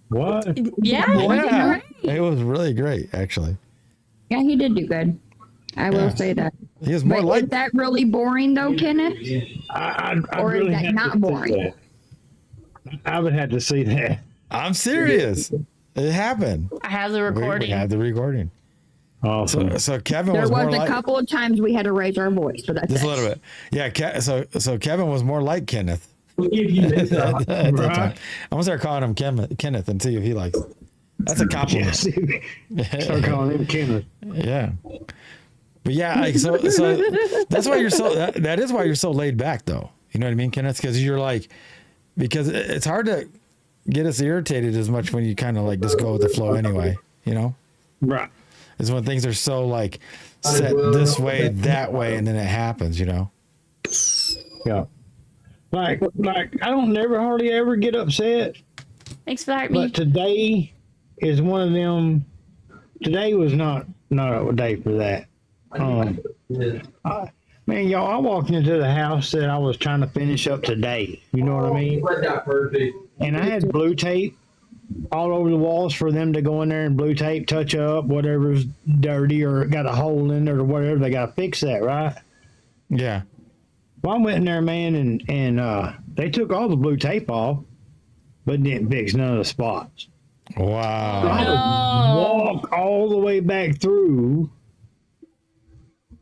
What? Yeah. It was really great, actually. Yeah, he did do good. I will say that. He was more Is that really boring though, Kenneth? I Or really is that not boring? I would have to see that. I'm serious. It happened. I have the recording. We have the recording. Awesome. So Kevin There was more was a couple of times we had to raise our voice, but that's just it. a little bit. Yeah. So Kevin was more like Kenneth. We'll give you this. At that time. I'm gonna start calling him Kenneth and see if he likes it. That's a compliment. Start calling him Kenneth. Yeah. But yeah, so that's why you're so that is why you're so laid back though. You know what I mean, Kenneth? Because you're like, because it's hard to get us irritated as much when you kind of like just go with the flow anyway. You know? Right. It's when things are so like set this way, that way, and then it happens. You know? Yeah. Like I don't never hardly ever get upset. Thanks for that, But me. today is one of them. Today was not a day for that. Man, y'all, I walked into the house that I was trying to finish up today. You know what I mean? And I had blue tape all over the walls for them to go in there and blue tape, touch up whatever's dirty or got a hole in it or whatever. They got to fix that, right? Yeah. Well, I went in there, man, and they took all the blue tape off, but didn't fix none of the spots. Wow. I had to walk all the way back through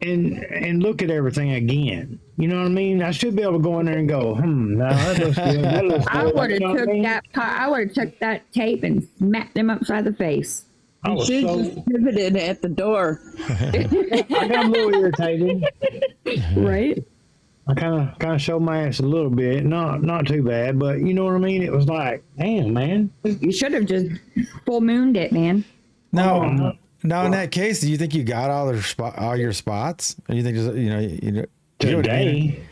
and look at everything again. You know what I mean? I should be able to go in there and go, no, that looks good. That looks I good. would You know have what I took mean? I would have took that tape and smacked them upside the face. I You was should so, just pivoted at the door. I got a little irritated. Right? I kind of showed my ass a little bit, not too bad, but you know what I mean. It was like, damn, man. You should have just full mooned it, man. Now, in that case, do you think you got all your spots? Or you think just, you know what I mean? Today,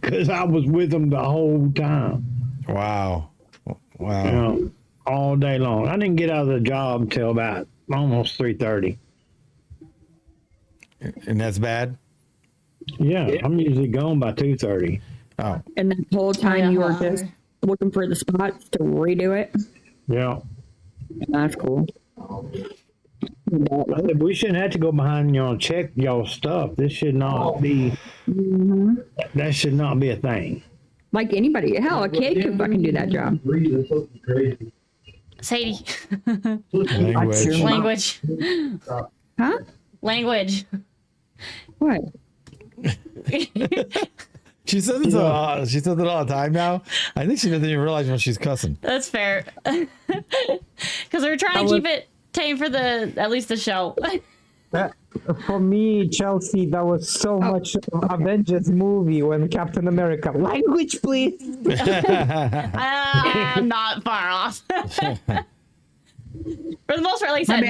because I was with them the whole time. Wow. You know, all day long. I didn't get out of the job until about almost 3:30. And that's bad. Yeah, I'm usually gone by 2:30. Oh, And that whole time you were just looking for the spots to redo it. Yeah. That's cool. We shouldn't have to go behind y'all and check y'all stuff. This should not be. That should not be a thing. Like anybody, hell, a kid could fucking do that job. Sadie. language. Huh? Language. What? She says it all the time now. I think she doesn't even realize when she's cussing. That's fair. Because we're trying to keep it tame for at least the show. For me, Chelsea, that was so much Avengers movie when Captain America, language please. I'm not far off. For the most part, like I said,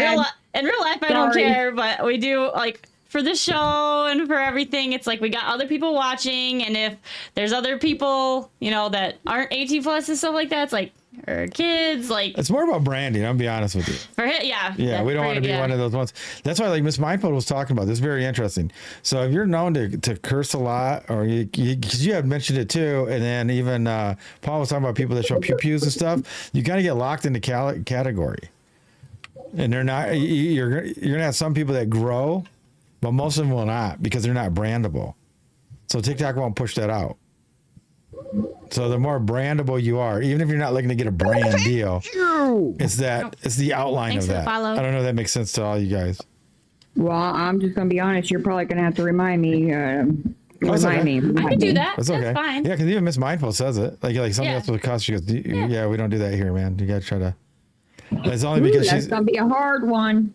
in real life, I don't care, but we do, like, for the show and for everything, it's like we got other people watching, and if there's other people, you know, that aren't 18 plus and stuff like that, it's like, or kids, like... It's more about branding, I'll be honest with you. For him, yeah. Yeah, we don't want to be one of those ones. That's why, like, Miss Mindful was talking about this, very interesting. So if you're known to curse a lot, or because you had mentioned it too, and then even Paul was talking about people that show pew-pews and stuff, you got to get locked into category. And they're not, you're going to have some people that grow, but most of them will not because they're not brandable. So TikTok won't push that out. So the more brandable you are, even if you're not looking to get a brand deal, it's the outline of that. I don't know if that makes sense to all you guys. Well, I'm just going to be honest. You're probably going to have to remind me. Remind me. I can do that. That's okay. That's fine. Yeah, because even Miss Mindful says it. Like somebody else with a cuss, she goes, yeah, we don't do that here, man. You got to try to. It's only because that's going to be a hard one.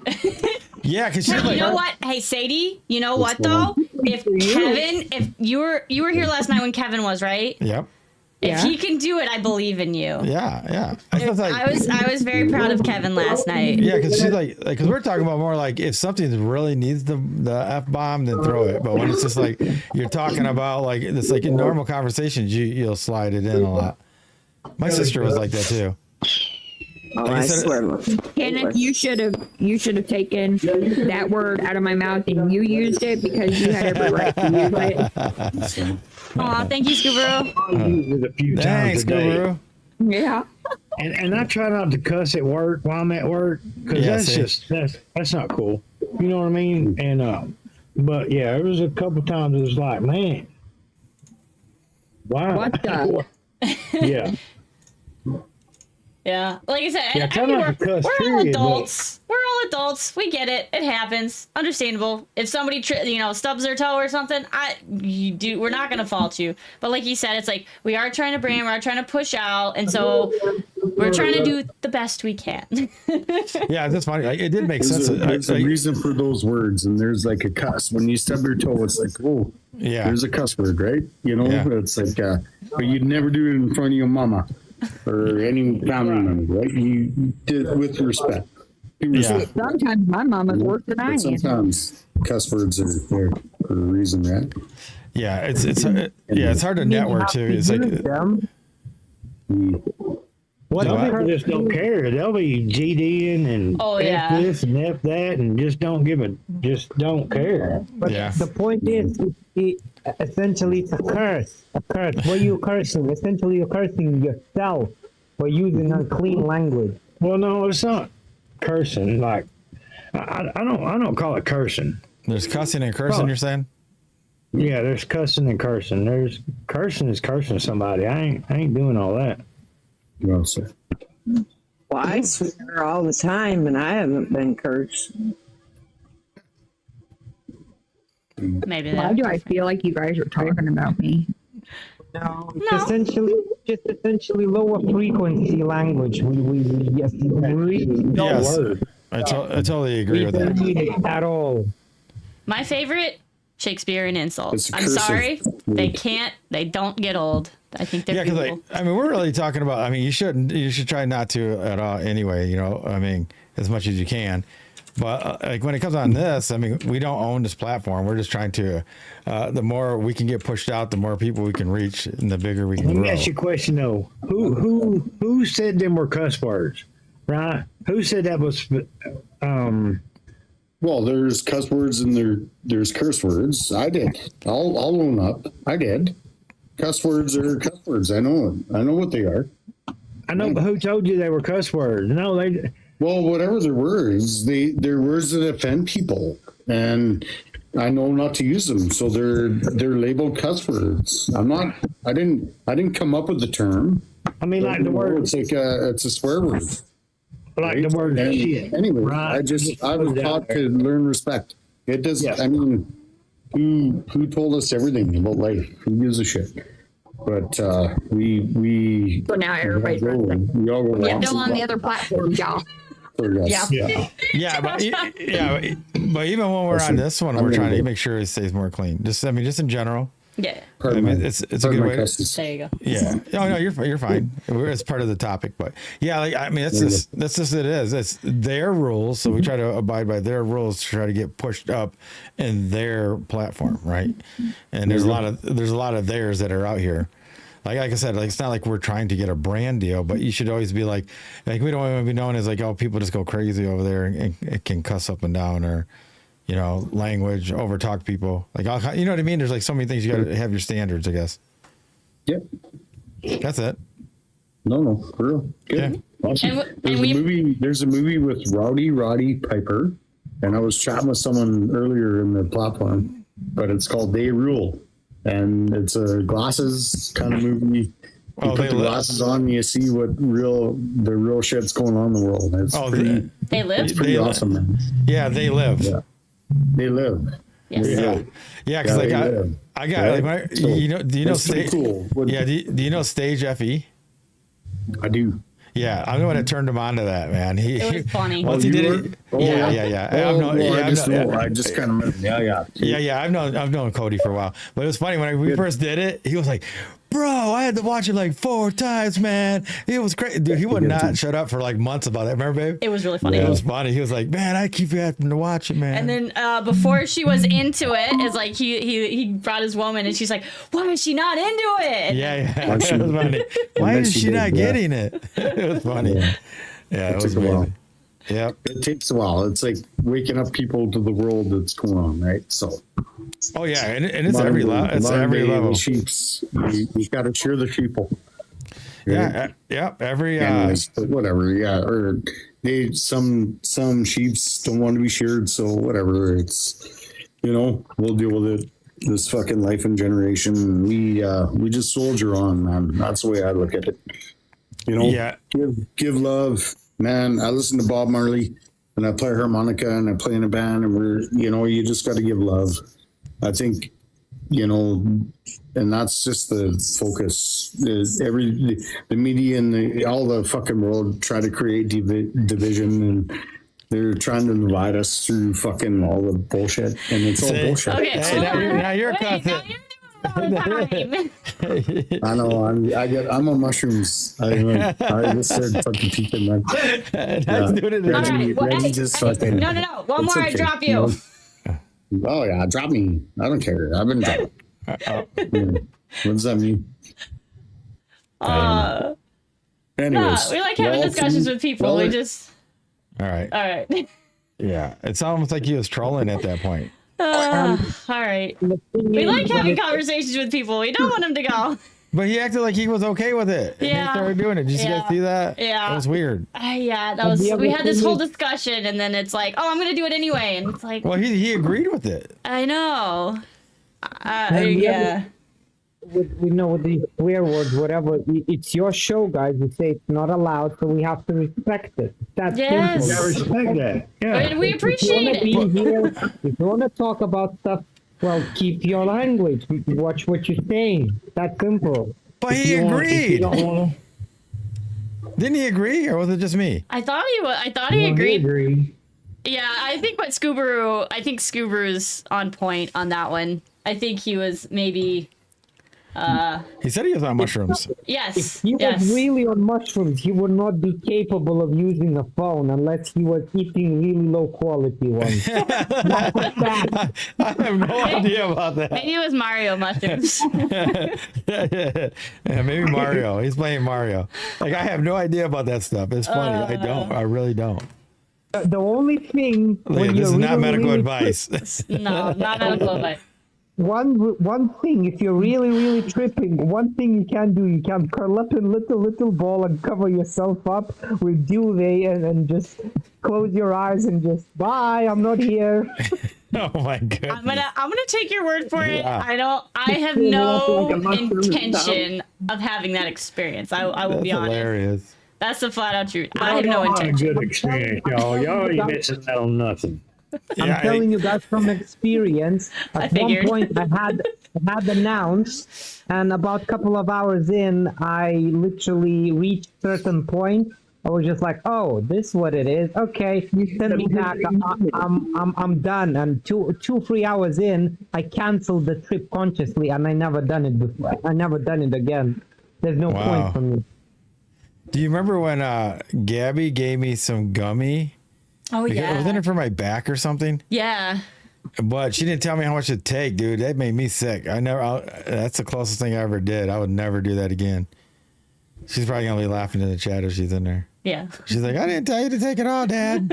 Yeah, because she's like, you know what? Hey, Sadie, you know what though? If you were here last night when Kevin was, right? Yep. If he can do it, I believe in you. Yeah. I was very proud of Kevin last night. Yeah, because she's like, because we're talking about more like if something really needs the F-bomb, then throw it. But when it's just like you're talking about like it's like in normal conversations, you'll slide it in a lot. My sister was like that too. Oh, I swear. Kenneth, you should have taken that word out of my mouth and you used it because you had every right to use it. Aw, thank you, Scoobaroo. I use it a few times a day. Scoobaroo. Yeah. And I try not to cuss at work while I'm at work because that's not cool. You know what I mean? And but yeah, there was a couple times it was like, man, wow. What the? Yeah. Yeah, like I said, Yeah, we're all adults. We're all adults. We get it. It happens. Understandable. If somebody stubs their toe or something, we're not gonna fault you. But like you said, it's like we are trying to brand, we are trying to push out, and so we're trying to do the best we can. Yeah, that's funny. Like, it did make sense. There's a reason for those words, and there's like a cuss. When you stub your toe, it's like, oh, yeah, there's a cuss word, right? You know, it's like, but you'd never do it in front of your mama or any family member, right? You did it with respect. Yeah. Sometimes my mama's worse than I am. Sometimes cuss words are there for a reason, right? Yeah, it's hard to network too. It's like what people just don't care. They'll be GDing and F this and F that and just don't don't care. But the point is, essentially, it's a curse. A curse. What are you cursing? Essentially, you're cursing yourself for using unclean language. Well, no, it's not cursing. Like, I don't call it cursing. There's cussing and cursing. You're saying? Yeah, there's cussing and cursing. There's cursing is cursing somebody. I ain't doing all that. No, sir. Well, I swear all the time, and I haven't been cursed. Maybe Why do I feel like you guys are talking about me? No, it's essentially lower frequency language. We yes, I totally agree with that. Need it at all. My favorite Shakespearean insults. I'm cursive sorry, word. they don't get old. I think they're because we're really talking about. I mean, you should try not to at all anyway. You know, I mean, as much as you can. But like when it comes on this, I mean, we don't own this platform. We're just trying to. The more we can get pushed out, the more people we can reach, and the bigger we can grow. Let me ask you a question though. Who said them were cuss words? Right? Who said that was? Well, there's cuss words and there's curse words. I did. I'll own up. I did. Cuss words are cuss words. I know what they are. I know, but who told you they were cuss words? No, they. Well, whatever their words, they're words that offend people, and I know not to use them, so they're labeled cuss words. I didn't come up with the term. I mean, like the word. It's like it's a swear word. Like right? The word shit. Anyway, right. I was taught to learn respect. It does. Yeah. I mean, who told us everything about life? Who gives a shit? But we. So now everybody's we all go still on the other platform, y'all. for us. Yeah. Yeah. But even when we're on this one, we're trying to make sure it stays more clean. Just in general. Yeah. It's a good way. There you go. Yeah. Oh no, you're fine. It's part of the topic, but yeah, like, I mean, that's just it is. It's their rules, so we try to abide by their rules to try to get pushed up in their platform, right? And there's a lot of theirs that are out here. Like I said, like it's not like we're trying to get a brand deal, but you should always be like we don't want to be known as like, oh, people just go crazy over there and it can cuss up and down or. Language, overtalk people. Like, you know what I mean? There's like so many things you got to have your standards, I guess. Yep. That's it. No, for real. Good. Yeah. Awesome. There's a movie with Roddy Piper, and I was chatting with someone earlier in the platform, but it's called They Rule, and it's a glasses kind of movie. You put the glasses on, and you see what the real shit's going on in the world. It's they live. It's pretty awesome, man. Yeah, they live. Yeah. They live. Yes. Yeah, because I got like do you know stage? Cool. Yeah, do you know Stage FE? I do. Yeah, I'm the one that turned him on to that, man. It was funny. Once he did it. I just kind of Yeah. I've known Cody for a while, but it was funny when we first did it. He was like, "Bro, I had to watch it like 4 times, man. It was crazy, dude." He would not shut up for like months about it. Remember, babe? It was really funny. It was funny. He was like, "Man, I keep having to watch it, man." And then before she was into it, it's like he brought his woman, and she's like, "Why is she not into it?" Yeah. It was funny. Why is she not getting it? It was funny. Yeah, it was a while. Yeah, it takes a while. It's like waking up people to the world that's going on, right? So. Oh yeah, and it's every level. It's every level. Sheeps, you got to share the sheeple. Right? Yeah. Every Anyways, whatever. Yeah, or some sheeps don't want to be shared, so whatever. It's we'll deal with it. This fucking life and generation. We just soldier on, man. That's the way I look at it. Yeah. Give love, man. I listen to Bob Marley, and I play harmonica, and I play in a band, and we're you just got to give love. I think, and that's just the focus. The media and all the fucking world try to create division, and they're trying to divide us through fucking all the bullshit, and it's all bullshit. Okay, now you're cussing. I know. I'm on mushrooms. I just started fucking peeking, man. That's doing it. Right, just fucking. No. One more, okay. I drop you. Oh yeah, drop me. I don't care. I've been dropped. What does that mean? Anyways, we like having discussions with people. We just. All right. Yeah, it's almost like he was trolling at that point. All right. We like having conversations with people. We don't want them to go. But he acted like he was okay with it. And he started doing it. Did you guys see that? Yeah. That was weird. That was. We had this whole discussion, and then it's like, oh, I'm gonna do it anyway, and it's like. Well, he agreed with it. I know. Yeah. With the swear words, whatever, it's your show, guys. You say it's not allowed, so we have to respect it. That's simple. Yeah, respect that. Yeah. And we appreciate it. If you want to talk about stuff, well, keep your language. Watch what you're saying. That's simple. But he agreed. Didn't he agree, or was it just me? I thought he agreed. Yeah, I think Scoober's on point on that one. I think he was maybe. He said he was on mushrooms. Yes. If he was really on mushrooms, he would not be capable of using a phone unless he was eating really low quality ones. I have no idea about that. Maybe it was Mario mushrooms. Yeah, maybe Mario. He's playing Mario. Like, I have no idea about that stuff. It's funny. I really don't. The only thing. This is not medical advice. No, not medical advice. One thing, if you're really tripping, one thing you can do, you can curl up in little ball and cover yourself up with duvet and just close your eyes and just bye. I'm not here. Oh my goodness. I'm gonna take your word for it. Yeah. I have no intention of having that experience. I will be honest. Hilarious. That's the flat out truth. I have no intention. A good experience, y'all. Y'all ain't missing out on nothing. I'm telling you guys from experience. At one point, I had announced, and about a couple of hours in, I literally reached certain point, I was just like, oh, this is what it is. Okay, send me back. I'm done. And 3 hours in, I canceled the trip consciously, and I never done it before. I never done it again. There's no point for me. Do you remember when Gabby gave me some gummy? Oh, yeah. Wasn't it for my back or something? Yeah. But she didn't tell me how much it'd take, dude. That made me sick. That's the closest thing I ever did. I would never do that again. She's probably going to be laughing in the chat if she's in there. Yeah. She's like, I didn't tell you to take it all, Dad.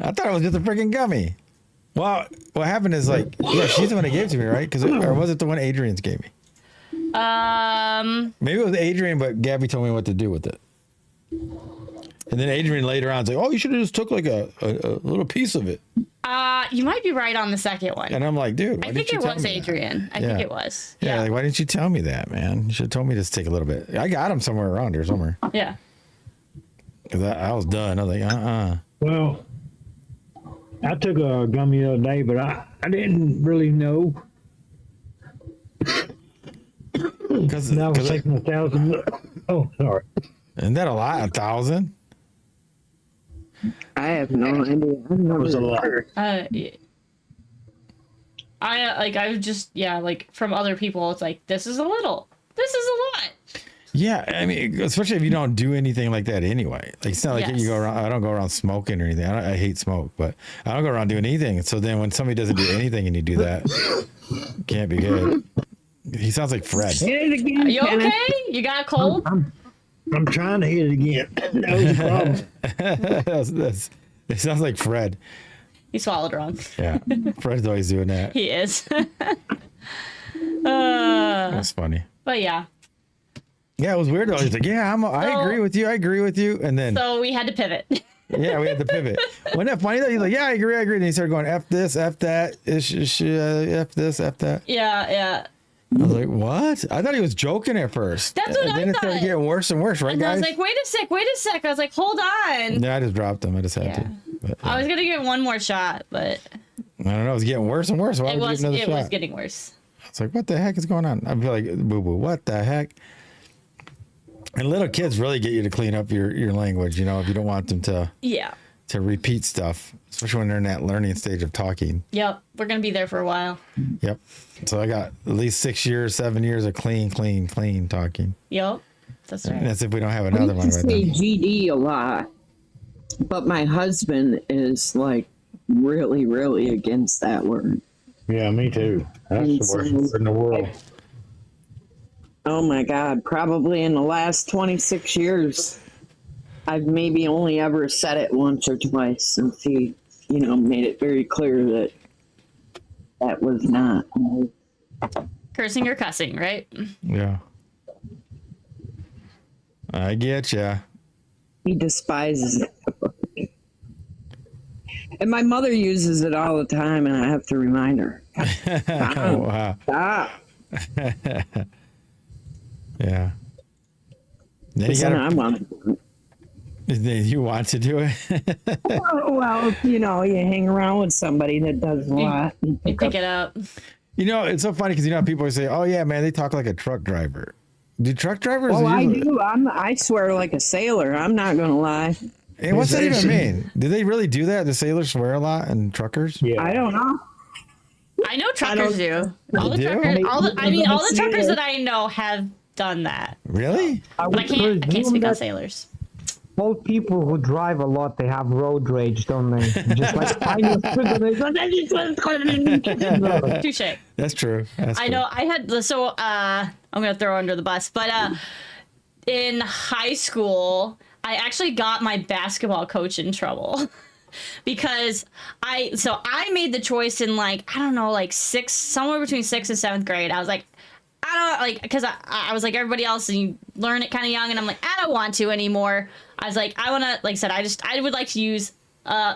I thought it was just a freaking gummy. Well, what happened is like, yeah, she's the one that gave it to me, right? Or was it the one Adrian's gave me? Maybe it was Adrian, but Gabby told me what to do with it. And then Adrian later on said, oh, you should have just took like a little piece of it. You might be right on the second one. And I'm like, dude, I think it was Adrian. I think it was. Yeah, like, why didn't you tell me that, man? You should have told me to just take a little bit. I got him somewhere around here somewhere. Yeah. Because I was done. I was like, Well, I took a gummy the other day, but I didn't really know. Because I was taking 1,000. Oh, sorry. Isn't that a lot? 1,000? I have no idea. That was a lot. I just like from other people, it's like this is a little, this is a lot. Yeah, I mean, especially if you don't do anything like that anyway. Like it's not like you go around. I don't go around smoking or anything. I hate smoke, but I don't go around doing anything. So then when somebody doesn't do anything and you do that, it can't be good. He sounds like Fred. Hit it again, Are you okay? You got a cold? I'm trying to hit it again. That was the problem. It sounds like Fred. He swallowed wrong. Yeah, Fred's always doing that. He is. That's funny. But yeah. Yeah, it was weird though. He's like, yeah, I agree with you. I agree with you. And then So we had to pivot. yeah, we had to pivot. Wasn't that funny though? He's like, yeah, I agree. And he started going, F this, F that, F this, F that. Yeah. I was like, what? I thought he was joking at first. That's what I then it thought. started getting worse and worse, right, And guys? I was like, wait a sec. I was like, hold on. Yeah, I just dropped him. I just had to. But, I was going to give one more shot, but I don't know. It was getting worse and worse. Why it would you give another was shot? getting worse. I was like, what the heck is going on? I'd be like, boo-boo, what the heck? And little kids really get you to clean up your language, if you don't want them to repeat stuff, especially when they're in that learning stage of talking. Yep. We're going to be there for a while. Yep. So I got at least 7 years of clean talking. Yep. That's right. And that's if we don't have another one. I say GD a lot, but my husband is like really, really against that word. Yeah, me too. That's the worst word in the world. Oh my God, probably in the last 26 years, I've maybe only ever said it once or twice since he, made it very clear that was not. Cursing or cussing, right? Yeah. I get ya. He despises it. And my mother uses it all the time, and I have to remind her. Oh, wow. Stop. Yeah. Then you want to do it? Well, you hang around with somebody that does a lot. You pick it up. It's so funny because people always say, "Oh yeah, man, they talk like a truck driver." Do truck drivers? Oh, I do. I swear like a sailor. I'm not gonna lie. Hey, what's that even mean? Do they really do that? Do sailors swear a lot and truckers? Yeah. I don't know. I know truckers do. All the do? truckers. All the truckers that I know have done that. Really? But I can't speak on sailors. All people who drive a lot, they have road rage, don't they? Just like Touche. That's true. I know. I had I'm gonna throw under the bus, but in high school, I actually got my basketball coach in trouble because I made the choice in somewhere between 6th and 7th grade. I was like, because I was like everybody else, and you learn it kind of young, and I'm like, I don't want to anymore. I was like, I want to, like I said, I would like to use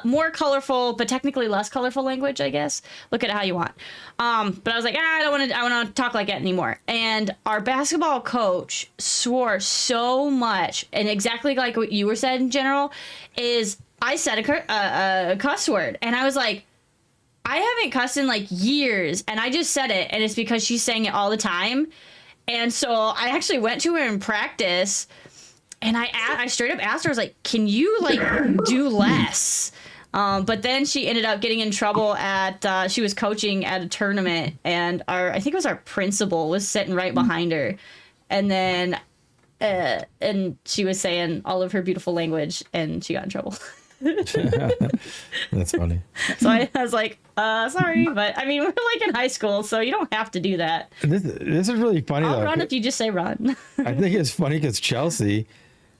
more colorful, but technically less colorful language, I guess. Look at it how you want. But I was like, I want to talk like that anymore. And our basketball coach swore so much, and exactly like what you were said in general, is I said a cuss word, and I was like, I haven't cussed in years, and I just said it, and it's because she's saying it all the time. And so I actually went to her in practice, And I straight up asked her, I was like, can you like do less? But then she ended up getting in trouble at, she was coaching at a tournament, and I think it was our principal was sitting right behind her. And then, and she was saying all of her beautiful language, and she got in trouble. That's funny. So I was like, sorry, but I mean, we're like in high school, so you don't have to do that. This is really funny, I'll though. run if you just say run. I think it's funny because Chelsey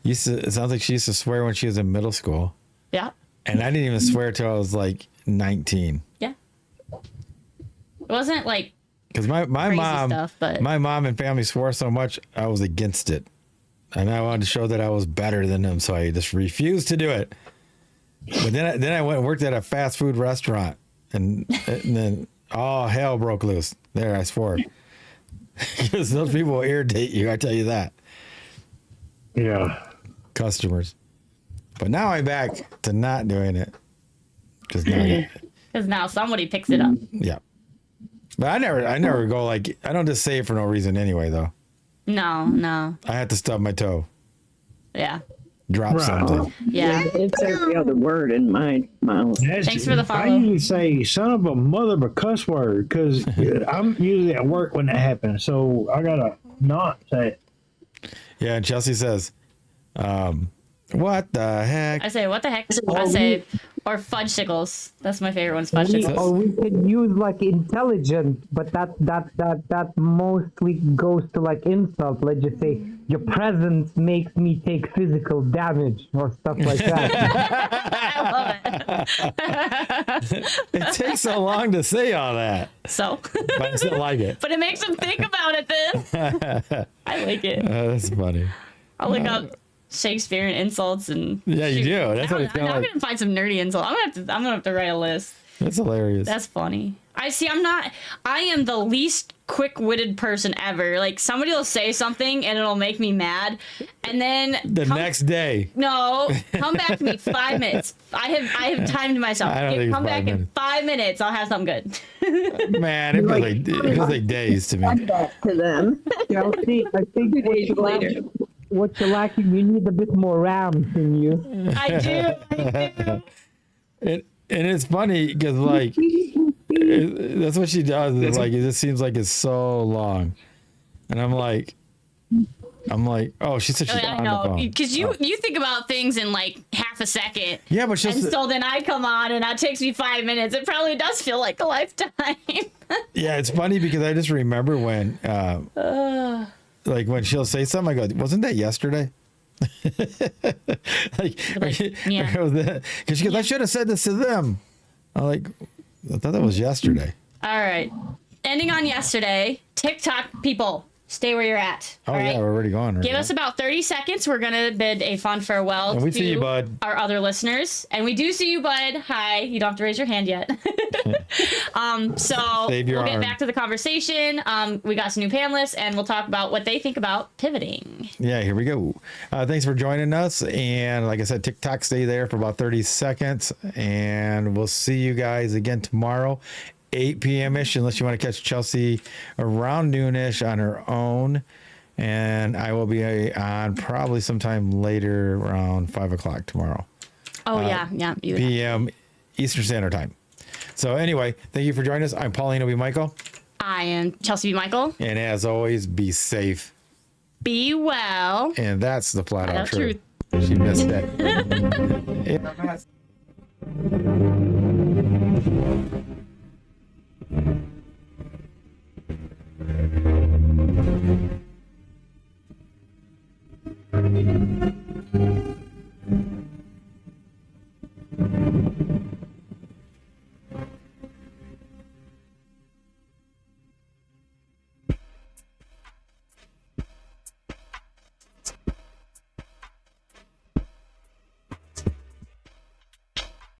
it sounds like she used to swear when she was in middle school. Yeah. And I didn't even swear till I was like 19. Yeah. It wasn't like because my mom, stuff, but my mom and family swore so much, I was against it, and I wanted to show that I was better than them, so I just refused to do it. But then I went and worked at a fast food restaurant, and then all hell broke loose. There, I swore. Because those people will irritate you, I tell you that. Yeah. Customers. But now I'm back to not doing it. Because now somebody picks it up. Yeah. But I never go like, I don't just say it for no reason anyway, though. No. I have to stub my toe. Yeah. Drop something. Yeah. It's every other word in my mouth. Thanks for the follow. I usually say son of a mother of a cuss word because I'm usually at work when that happens. So I got to not say it. Yeah, and Chelsey says, what the heck? I say, what the heck? I say, or fudgesicles. That's my favorite one, fudgesicles. Or we could use like intelligent, but that mostly goes to like insult. Let's just say your presence makes me take physical damage or stuff like that. I love it. It takes so long to say all that. So. But I still like it. But it makes them think about it then. I like it. That's funny. I'll look up Shakespearean insults and yeah, you do. That's what it's kind of I'm like. gonna find some nerdy insults. I'm gonna have to write a list. That's hilarious. That's funny. I am the least quick-witted person ever. Like somebody will say something and it'll make me mad, and then the next day. No, come back to me 5 minutes. I have timed myself. I don't think it's come 5 back minutes. in 5 minutes. I'll have something good. Man, it feels like days to me. Back to them. Chelsey, I think 2 days later. what you're lacking, you need a bit more RAM in you. I do. And it's funny because like that's what she does. It's like it just seems like it's so long, and I'm like, oh, she said she's I on the know, phone. because you think about things in like half a second. Yeah, but and so then I come on and that takes me 5 minutes. It probably does feel like a lifetime. yeah, it's funny because I just remember when like when she'll say something, I go, wasn't that yesterday? Yeah. Because she goes, I should have said this to them. I'm like, I thought that was yesterday. All right. Ending on yesterday. TikTok people, stay where you're at. Oh, all right? yeah, we're already gone. Right Give us about 30 seconds. We're going to bid a fond farewell And we to see you, bud. our other listeners. And we do see you, bud. Hi. You don't have to raise your hand yet. So Save your we'll arm. get back to the conversation. We got some new panelists, and we'll talk about what they think about pivoting. Yeah, here we go. Thanks for joining us. And like I said, TikTok, stay there for about 30 seconds. And we'll see you guys again tomorrow, 8 p.m.-ish, unless you want to catch Chelsey around noonish on her own. And I will be on probably sometime later around 5 o'clock tomorrow. Oh, yeah. You p.m. Eastern Standard Time. So anyway, thank you for joining us. I'm Paulino B Michael. I am Chelsey B Michael. And as always, be safe. Be well. And that's the flat out Flat-out truth. She missed it. Yeah.